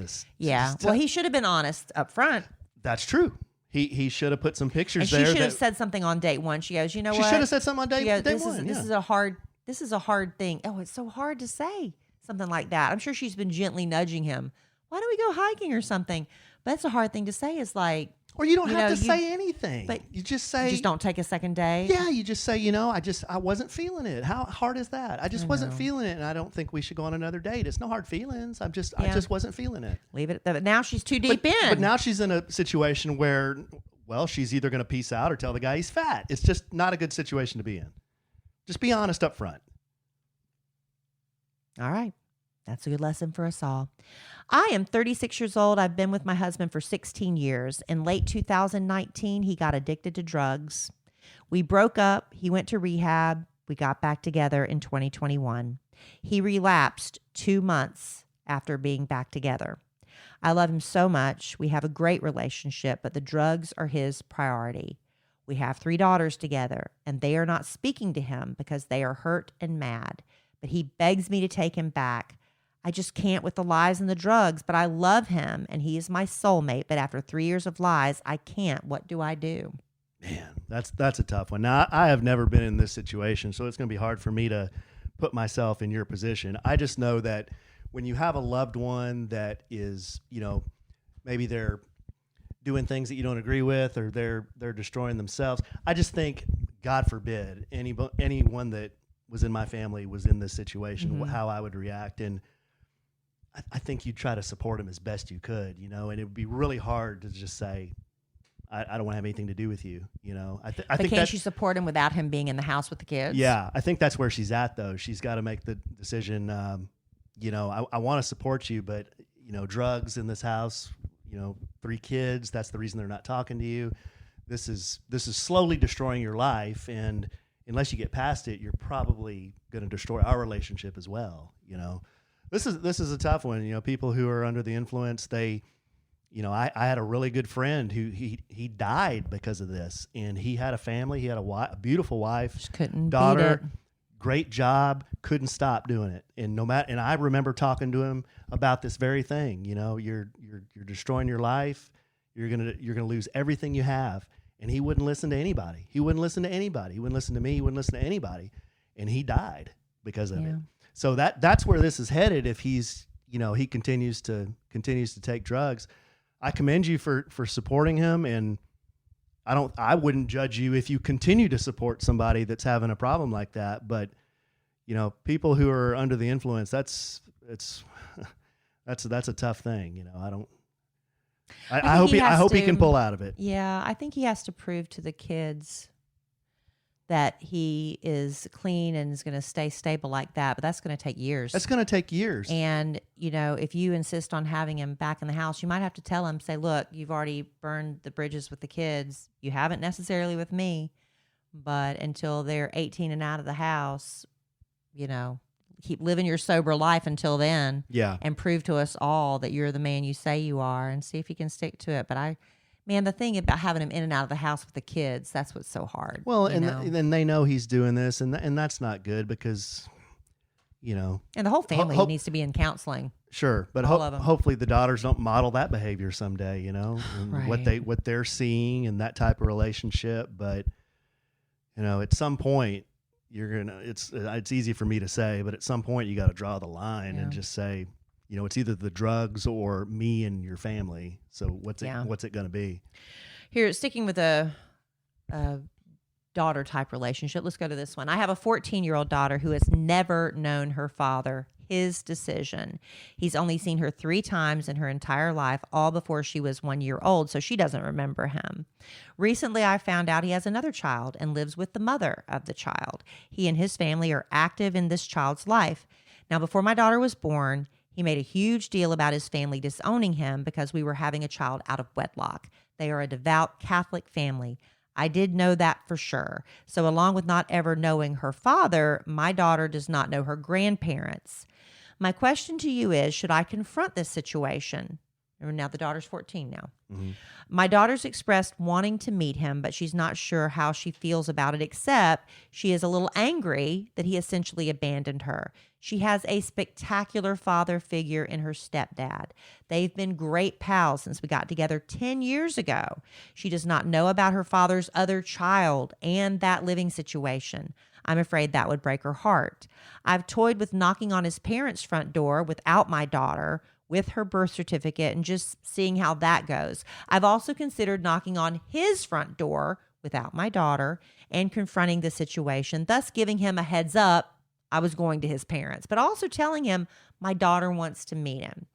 Well, he should have been honest up front. That's true. He should have put some pictures there. And she should have said something on date one. She goes, She should have said something on date one. This is a hard thing. Oh, it's so hard to say something like that. I'm sure she's been gently nudging him. Why don't we go hiking or something? But that's a hard thing to say. It's like, or you don't have to say anything. But you just say, just don't take a second date. Yeah, you just say, I wasn't feeling it. How hard is that? I just wasn't feeling it, and I don't think we should go on another date. It's no hard feelings. I just wasn't feeling it. Leave it at that. But now she's too deep in. But now she's in a situation where well, she's either going to peace out or tell the guy he's fat. It's just not a good situation to be in. Just be honest up front. All right. That's a good lesson for us all. I am 36 years old. I've been with my husband for 16 years. In late 2019, he got addicted to drugs. We broke up. He went to rehab. We got back together in 2021. He relapsed 2 months after being back together. I love him so much. We have a great relationship, but the drugs are his priority. We have 3 daughters together, and they are not speaking to him because they are hurt and mad. But he begs me to take him back. I just can't with the lies and the drugs, but I love him, and he is my soulmate. But after 3 years of lies, I can't. What do I do? Man, that's a tough one. Now, I have never been in this situation, so it's going to be hard for me to put myself in your position. I just know that when you have a loved one that is, maybe they're doing things that you don't agree with, or they're destroying themselves. I just think, God forbid, anyone that was in my family was in this situation, how I would react. And I think you'd try to support him as best you could, and it would be really hard to just say, I don't want to have anything to do with you. I think can't you support him without him being in the house with the kids? Yeah, I think that's where she's at, though. She's got to make the decision. I want to support you, but drugs in this house. 3 kids. That's the reason they're not talking to you. This is slowly destroying your life, and unless you get past it, you're probably going to destroy our relationship as well. This is a tough one. People who are under the influence, they. I had a really good friend who he died because of this, and he had a family. He had a beautiful wife, just couldn't daughter, beat it. Great job, couldn't stop doing it. And and I remember talking to him about this very thing. You're destroying your life. You're gonna lose everything you have. And he wouldn't listen to anybody. He wouldn't listen to anybody. He wouldn't listen to me. He wouldn't listen to anybody. And he died because of it. So that's where this is headed. If he's he continues to take drugs. I commend you for supporting him, and I wouldn't judge you if you continue to support somebody that's having a problem like that. But people who are under the influence, that's a tough thing. I hope he can pull out of it. Yeah, I think he has to prove to the kids that he is clean and is going to stay stable like that, but that's going to take years. That's going to take years. And, if you insist on having him back in the house, you might have to tell him, say, look, you've already burned the bridges with the kids. You haven't necessarily with me, but until they're 18 and out of the house, keep living your sober life until then. Yeah. And prove to us all that you're the man you say you are, and see if he can stick to it. But man, the thing about having him in and out of the house with the kids, that's what's so hard. Well, and they know he's doing this, and that's not good because, And the whole family needs to be in counseling. Sure, but hopefully the daughters don't model that behavior someday, and Right. what they're seeing in that type of relationship. But, at some point, it's easy for me to say, but at some point you got to draw the line and just say, it's either the drugs or me and your family. So what's it going to be? Here, sticking with a daughter type relationship, let's go to this one. I have a 14-year-old daughter who has never known her father. His decision. He's only seen her 3 times in her entire life, all before she was 1 year old, so she doesn't remember him. Recently, I found out he has another child and lives with the mother of the child. He and his family are active in this child's life. Now, before my daughter was born, he made a huge deal about his family disowning him because we were having a child out of wedlock. They are a devout Catholic family. I did know that for sure. So along with not ever knowing her father, my daughter does not know her grandparents. My question to you is, should I confront this situation? Now the daughter's 14 now. Mm-hmm. My daughter's expressed wanting to meet him, but she's not sure how she feels about it, except she is a little angry that he essentially abandoned her. She has a spectacular father figure in her stepdad. They've been great pals since we got together 10 years ago. She does not know about her father's other child and that living situation. I'm afraid that would break her heart. I've toyed with knocking on his parents' front door without my daughter, with her birth certificate, and just seeing how that goes. I've also considered knocking on his front door without my daughter and confronting the situation, thus giving him a heads up I was going to his parents, but also telling him my daughter wants to meet him.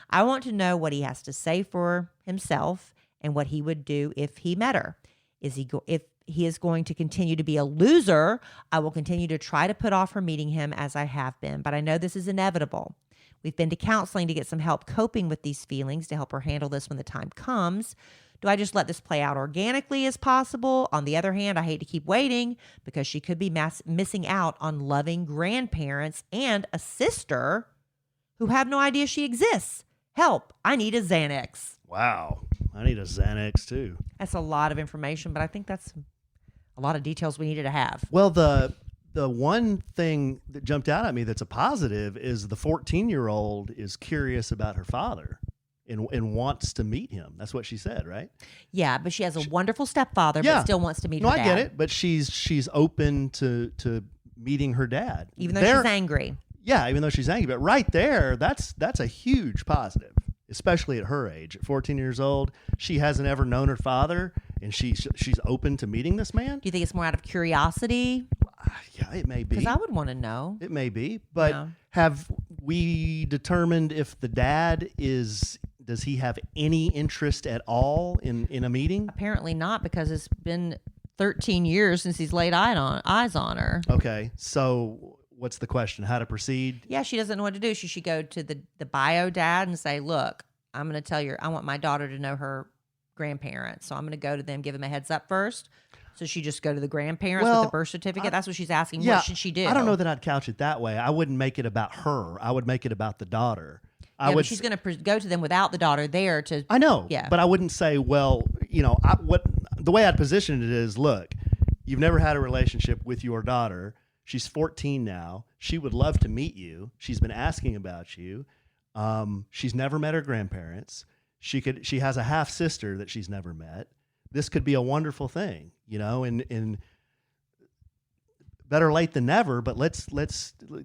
I want to know what he has to say for himself and what he would do if he met her. If he is going to continue to be a loser, I will continue to try to put off her meeting him as I have been, but I know this is inevitable. We've been to counseling to get some help coping with these feelings to help her handle this when the time comes. Do I just let this play out organically as possible? On the other hand, I hate to keep waiting because she could be missing out on loving grandparents and a sister who have no idea she exists. Help, I need a Xanax. Wow. I need a Xanax too. That's a lot of information, but I think that's a lot of details we needed to have. Well, the one thing that jumped out at me that's a positive is the 14-year-old is curious about her father and wants to meet him. That's what she said, right? Yeah, but she has a wonderful stepfather, Yeah. but still wants to meet No, her I dad. get it, but she's open to meeting her dad. Even though she's angry. Yeah, even though she's angry. But right there, that's a huge positive, especially at her age. At 14 years old, she hasn't ever known her father, and she's open to meeting this man. Do you think it's more out of curiosity? Yeah, it may be. Because I would want to know. It may be. But Yeah. have we determined if the dad does he have any interest at all in a meeting? Apparently not, because it's been 13 years since he's laid eyes on her. Okay, so what's the question? How to proceed? Yeah, she doesn't know what to do. She should go to the bio dad and say, look, I'm going to tell you, I want my daughter to know her grandparents. So I'm going to go to them, give them a heads up first. So she just go to the grandparents Well, with the birth certificate. That's what she's asking. Yeah, What should she do? I don't know that I'd couch it that way. I wouldn't make it about her. I would make it about the daughter. Yeah, but she's going to go to them without the daughter there to. I know. Yeah. But I wouldn't say, well, the way I'd position it is, look, you've never had a relationship with your daughter. She's 14 now. She would love to meet you. She's been asking about you. She's never met her grandparents. She has a half sister that she's never met. This could be a wonderful thing, and better late than never, but let's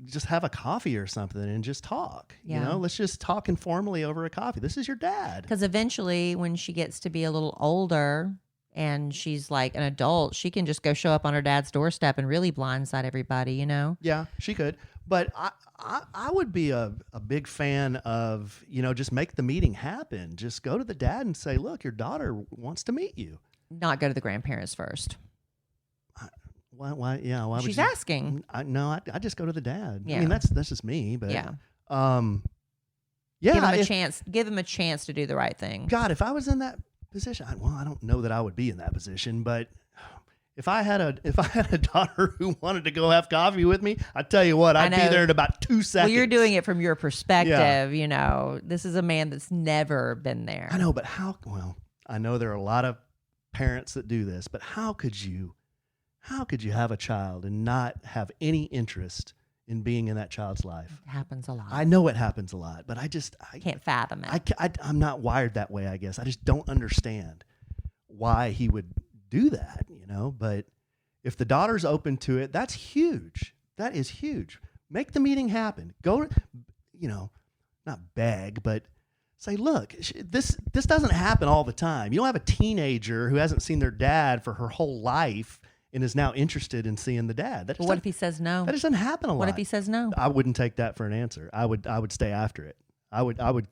just have a coffee or something and just talk. Yeah. Let's just talk informally over a coffee. This is your dad. Because eventually, when she gets to be a little older and she's like an adult, she can just go show up on her dad's doorstep and really blindside everybody, Yeah, she could. But I would be a big fan of, just make the meeting happen. Just go to the dad and say, look, your daughter wants to meet you. Not go to the grandparents first. Why? Yeah. Why would She's you? asking. I just go to the dad. Yeah. I mean, that's just me. But Yeah. Yeah. Give him a chance. Give him a chance to do the right thing. God, if I was in that position, I don't know that I would be in that position, but if I had a daughter who wanted to go have coffee with me, I tell you what, I'd be there in about 2 seconds. Well, you're doing it from your perspective. This is a man that's never been there. I know, but how? Well, I know there are a lot of parents that do this, but how could you have a child and not have any interest in being in that child's life? It happens a lot. I know it happens a lot, but I can't fathom it. I'm not wired that way, I guess. I just don't understand why he would do that, But if the daughter's open to it, that's huge. That is huge. Make the meeting happen. Go, not beg, but say, look, this doesn't happen all the time. You don't have a teenager who hasn't seen their dad for her whole life and is now interested in seeing the dad. But what if he says no? That just doesn't happen a lot. What if he says no? I wouldn't take that for an answer. I would stay after it. I'd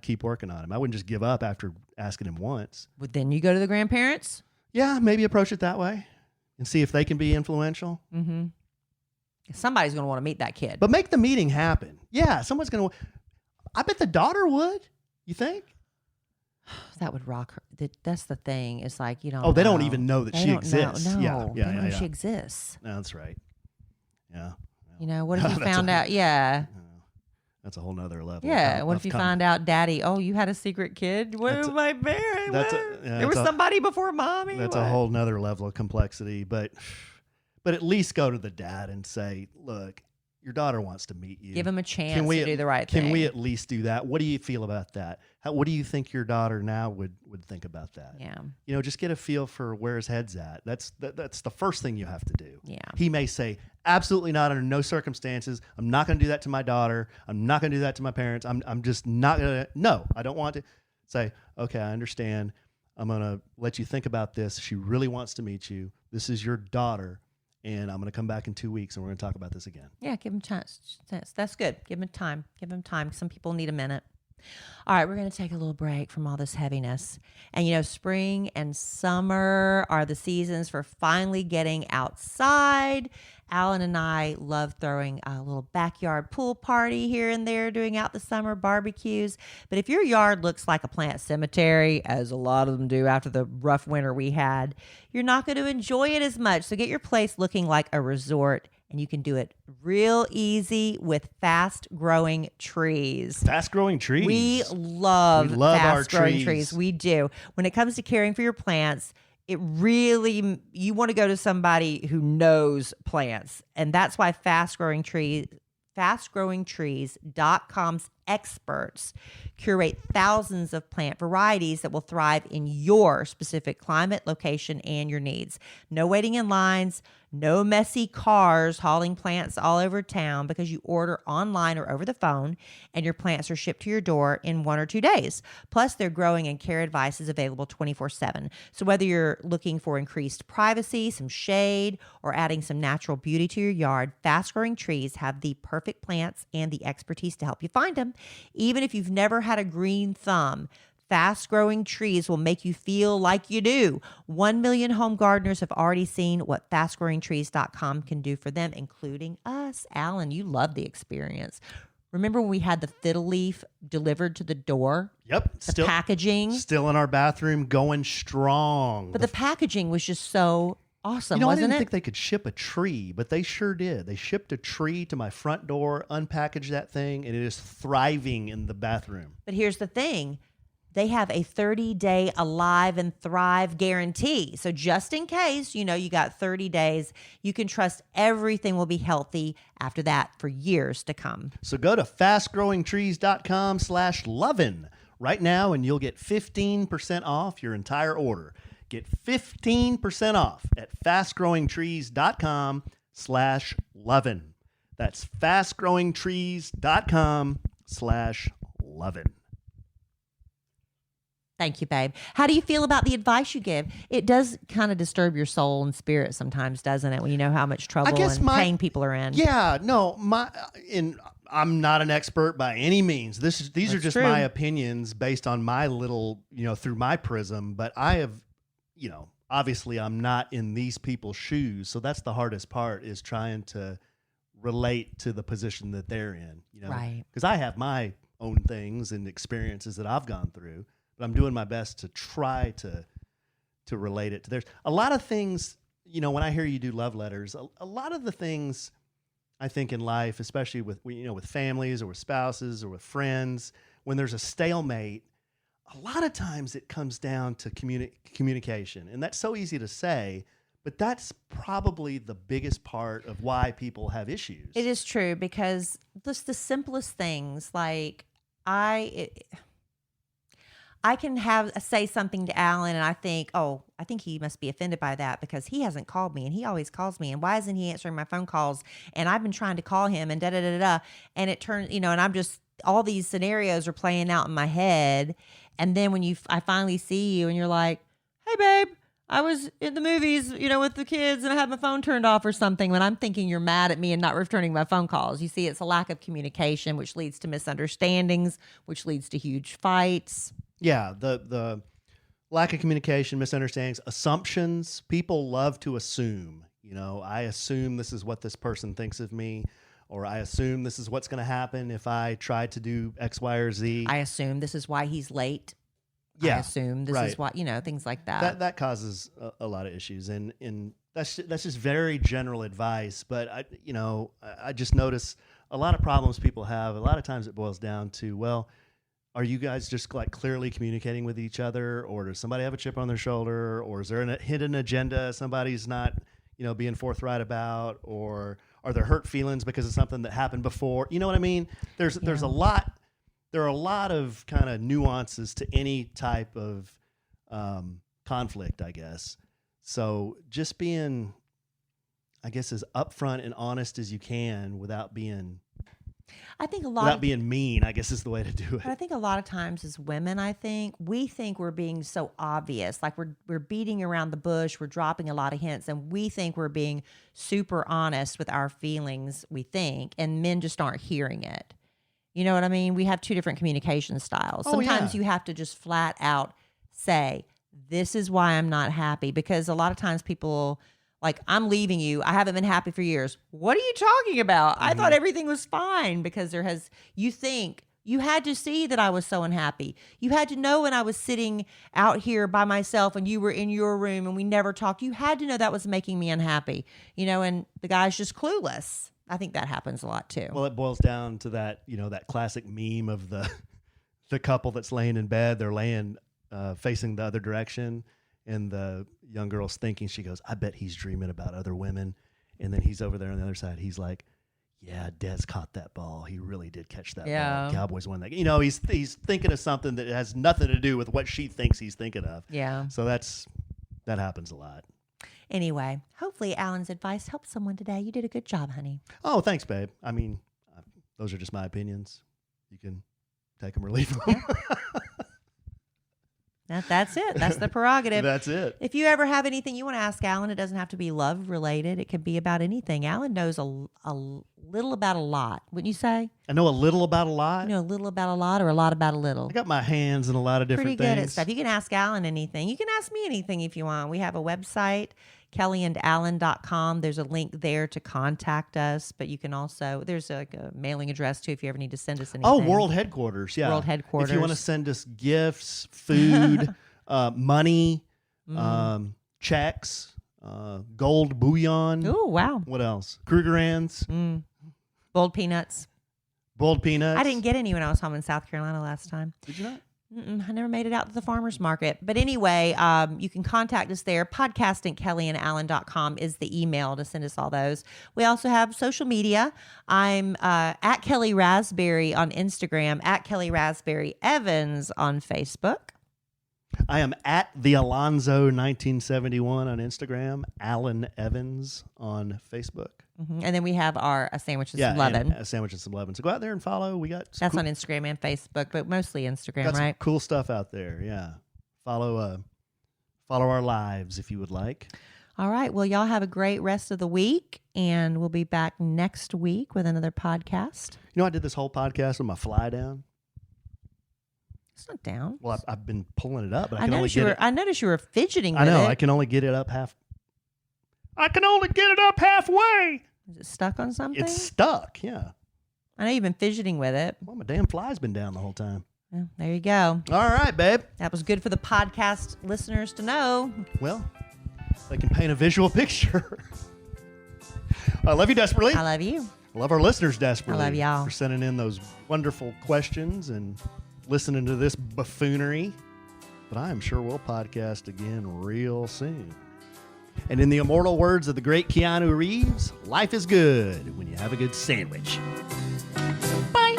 keep working on him. I wouldn't just give up after asking him once. But then you go to the grandparents? Yeah, maybe approach it that way and see if they can be influential. Mm-hmm. Somebody's going to want to meet that kid. But make the meeting happen. Yeah, someone's going to. I bet the daughter would. You think? That would rock her. That's the thing. It's like, Oh, they don't even know that she exists. No, Yeah, they don't know she exists. No, that's right. Yeah. What if you found out? Yeah. That's a whole nother level. Yeah. What if you find out, Daddy? Oh, you had a secret kid. What was my parents? There was somebody before Mommy. That's a whole nother level of complexity. But at least go to the dad and say, look, your daughter wants to meet you. Give him a chance to do the right thing. Can we at least do that? What do you feel about that? What do you think your daughter now would think about that? Yeah. Just get a feel for where his head's at. That's the first thing you have to do. Yeah. He may say, absolutely not, under no circumstances. I'm not going to do that to my daughter. I'm not going to do that to my parents. I'm just not going to. No, I don't want to. Say, okay, I understand. I'm going to let you think about this. She really wants to meet you. This is your daughter. And I'm going to come back in 2 weeks and we're going to talk about this again. Yeah, give him chance. That's good. Give him time. Some people need a minute. All right, we're going to take a little break from all this heaviness. And spring and summer are the seasons for finally getting outside. Alan and I love throwing a little backyard pool party here and there, doing out the summer barbecues. But if your yard looks like a plant cemetery, as a lot of them do after the rough winter we had, you're not going to enjoy it as much. So get your place looking like a resort. And you can do it real easy with fast-growing trees. Fast-growing trees. We love our fast-growing trees. We do. When it comes to caring for your plants, you want to go to somebody who knows plants. And that's why fastgrowingtrees.com's experts curate thousands of plant varieties that will thrive in your specific climate, location, and your needs. No waiting in lines, no messy cars hauling plants all over town, because you order online or over the phone and your plants are shipped to your door in 1 or 2 days. Plus, their growing and care advice is available 24/7. So whether you're looking for increased privacy, some shade, or adding some natural beauty to your yard, Fast Growing Trees have the perfect plants and the expertise to help you find them. Even if you've never had a green thumb, Fast Growing Trees will make you feel like you do. 1 million home gardeners have already seen what fastgrowingtrees.com can do for them, including us. Alan, you love the experience. Remember when we had the fiddle leaf delivered to the door? Yep. The packaging. Still in our bathroom, going strong. But the packaging was just so awesome, I wasn't didn't it? think they could ship a tree, but they sure did. They shipped a tree to my front door, unpackaged that thing, and it is thriving in the bathroom. But here's the thing. They have a 30-day Alive and Thrive guarantee. So just in case, you got 30 days, you can trust everything will be healthy after that for years to come. So go to fastgrowingtrees.com/lovin' right now, and you'll get 15% off your entire order. Get 15% off at fastgrowingtrees.com/lovin'. That's fastgrowingtrees.com/lovin'. Thank you, babe. How do you feel about the advice you give? It does kind of disturb your soul and spirit sometimes, doesn't it? When you know how much trouble and pain people are in. Yeah, no, I'm not an expert by any means. These are just my opinions based on my little, through my prism. But I have, obviously I'm not in these people's shoes. So that's the hardest part, is trying to relate to the position that they're in, Right. Because I have my own things and experiences that I've gone through. But I'm doing my best to try to relate it to theirs. A lot of things, when I hear you do love letters, a lot of the things I think in life, especially with families or with spouses or with friends, when there's a stalemate, a lot of times it comes down to communication. And that's so easy to say, but that's probably the biggest part of why people have issues. It is true, because just the simplest things, like I can say something to Alan and I think he must be offended by that because he hasn't called me and he always calls me, and why isn't he answering my phone calls? And I've been trying to call him and and it turns, and I'm just, all these scenarios are playing out in my head. And then when I finally see you and you're like, hey babe, I was in the movies, with the kids and I had my phone turned off or something, when I'm thinking you're mad at me and not returning my phone calls. You see, it's a lack of communication, which leads to misunderstandings, which leads to huge fights. Yeah, the lack of communication, misunderstandings, assumptions. People love to assume. I assume this is what this person thinks of me, or I assume this is what's going to happen if I try to do X, Y, or Z. I assume this is why he's late. Yeah, I assume this is why, things like that. That causes a lot of issues, and that's just very general advice. But I just notice a lot of problems people have. A lot of times it boils down to, well, are you guys just like clearly communicating with each other, or does somebody have a chip on their shoulder, or is there a hidden agenda somebody's not, being forthright about, or are there hurt feelings because of something that happened before? You know what I mean? There are a lot of kind of nuances to any type of conflict, I guess. So just being, I guess, as upfront and honest as you can without being mean, I guess, is the way to do it. But I think a lot of times as women, we think we're being so obvious, like we're beating around the bush, we're dropping a lot of hints, and we think we're being super honest with our feelings, we think, and men just aren't hearing it. You know what I mean? We have two different communication styles. Oh, Sometimes yeah. you have to just flat out say, this is why I'm not happy. Because a lot of times people, like, I'm leaving you. I haven't been happy for years. What are you talking about? I thought everything was fine, because you think, you had to see that I was so unhappy. You had to know when I was sitting out here by myself and you were in your room and we never talked. You had to know that was making me unhappy, and the guy's just clueless. I think that happens a lot too. Well, it boils down to that, that classic meme of the couple that's laying in bed. They're laying facing the other direction, and the young girl's thinking, she goes, I bet he's dreaming about other women. And then he's over there on the other side. He's like, yeah, Dez caught that ball. He really did catch that ball. Cowboys won that. He's thinking of something that has nothing to do with what she thinks he's thinking of. Yeah. So that happens a lot. Anyway, hopefully Alan's advice helped someone today. You did a good job, honey. Oh, thanks, babe. I mean, those are just my opinions. You can take them or leave them. That's it. That's the prerogative. That's it. If you ever have anything you want to ask Alan, it doesn't have to be love related. It could be about anything. Alan knows a little about a lot, wouldn't you say? I know a little about a lot. You know a little about a lot, or a lot about a little? I got my hands in a lot of different Pretty good things. at stuff. You can ask Alan anything. You can ask me anything if you want. We have a website, kellyandalan.com. There's a link there to contact us, but you can also, there's a mailing address too if you ever need to send us anything. Oh, world headquarters. Yeah. World headquarters. If you want to send us gifts, food, money, checks, gold bullion. Oh, wow. What else? Krugerrands, Boiled peanuts. boiled peanuts. I didn't get any when I was home in South Carolina last time. Did you not? I never made it out to the farmer's market. But anyway, you can contact us there. Podcasting@kellyandalan.com is the email to send us all those. We also have social media. I'm at Kellie Raspberry on Instagram, at Kellie Raspberry Evans on Facebook. I am at the Alonzo 1971 on Instagram, Alan Evans on Facebook. And then we have our A Sandwich is Yeah, 11. and Sandwich is 11. So go out there and follow. We got some That's on Instagram and Facebook, but mostly Instagram, got some right? cool stuff out there. Yeah, follow our lives if you would like. All right. Well, y'all have a great rest of the week, and we'll be back next week with another podcast. I did this whole podcast with my fly down. It's not down. Well, I've been pulling it up, but I I can only noticed you get were. it. I noticed you were fidgeting. I know. With it. I can only get it up half. I can only get it up halfway. Is it stuck on something? It's stuck. Yeah. I know you've been fidgeting with it. Well, my damn fly's been down the whole time. Well, there you go. All right, babe. That was good for the podcast listeners to know. Well, they can paint a visual picture. I love you desperately. I love you. I love our listeners desperately. I love y'all. For sending in those wonderful questions and listening to this buffoonery. But I am sure we'll podcast again real soon. And in the immortal words of the great Keanu Reeves, life is good when you have a good sandwich. Bye.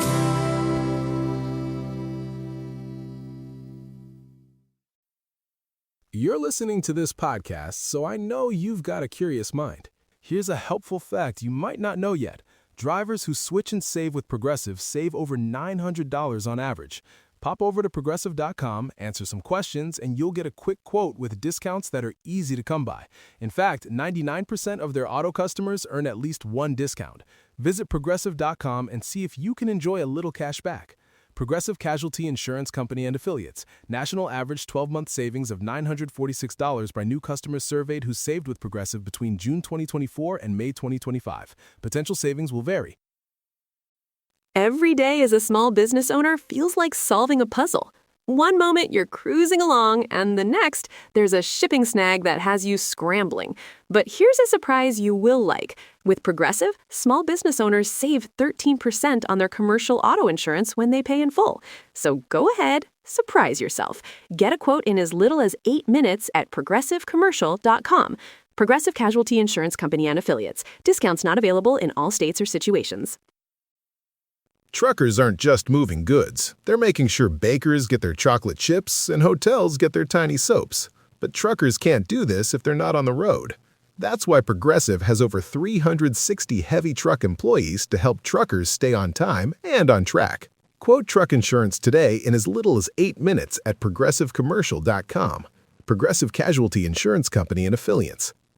You're listening to this podcast, so I know you've got a curious mind. Here's a helpful fact you might not know yet. Drivers who switch and save with Progressive save over $900 on average. Pop over to Progressive.com, answer some questions, and you'll get a quick quote with discounts that are easy to come by. In fact, 99% of their auto customers earn at least one discount. Visit Progressive.com and see if you can enjoy a little cash back. Progressive Casualty Insurance Company and Affiliates. National average 12-month savings of $946 by new customers surveyed who saved with Progressive between June 2024 and May 2025. Potential savings will vary. Every day as a small business owner feels like solving a puzzle. One moment you're cruising along, and the next, there's a shipping snag that has you scrambling. But here's a surprise you will like. With Progressive, small business owners save 13% on their commercial auto insurance when they pay in full. So go ahead, surprise yourself. Get a quote in as little as 8 minutes at progressivecommercial.com. Progressive Casualty Insurance Company and Affiliates. Discounts not available in all states or situations. Truckers aren't just moving goods. They're making sure bakers get their chocolate chips and hotels get their tiny soaps. But truckers can't do this if they're not on the road. That's why Progressive has over 360 heavy truck employees to help truckers stay on time and on track. Quote truck insurance today in as little as 8 minutes at progressivecommercial.com. Progressive Casualty Insurance Company and Affiliates.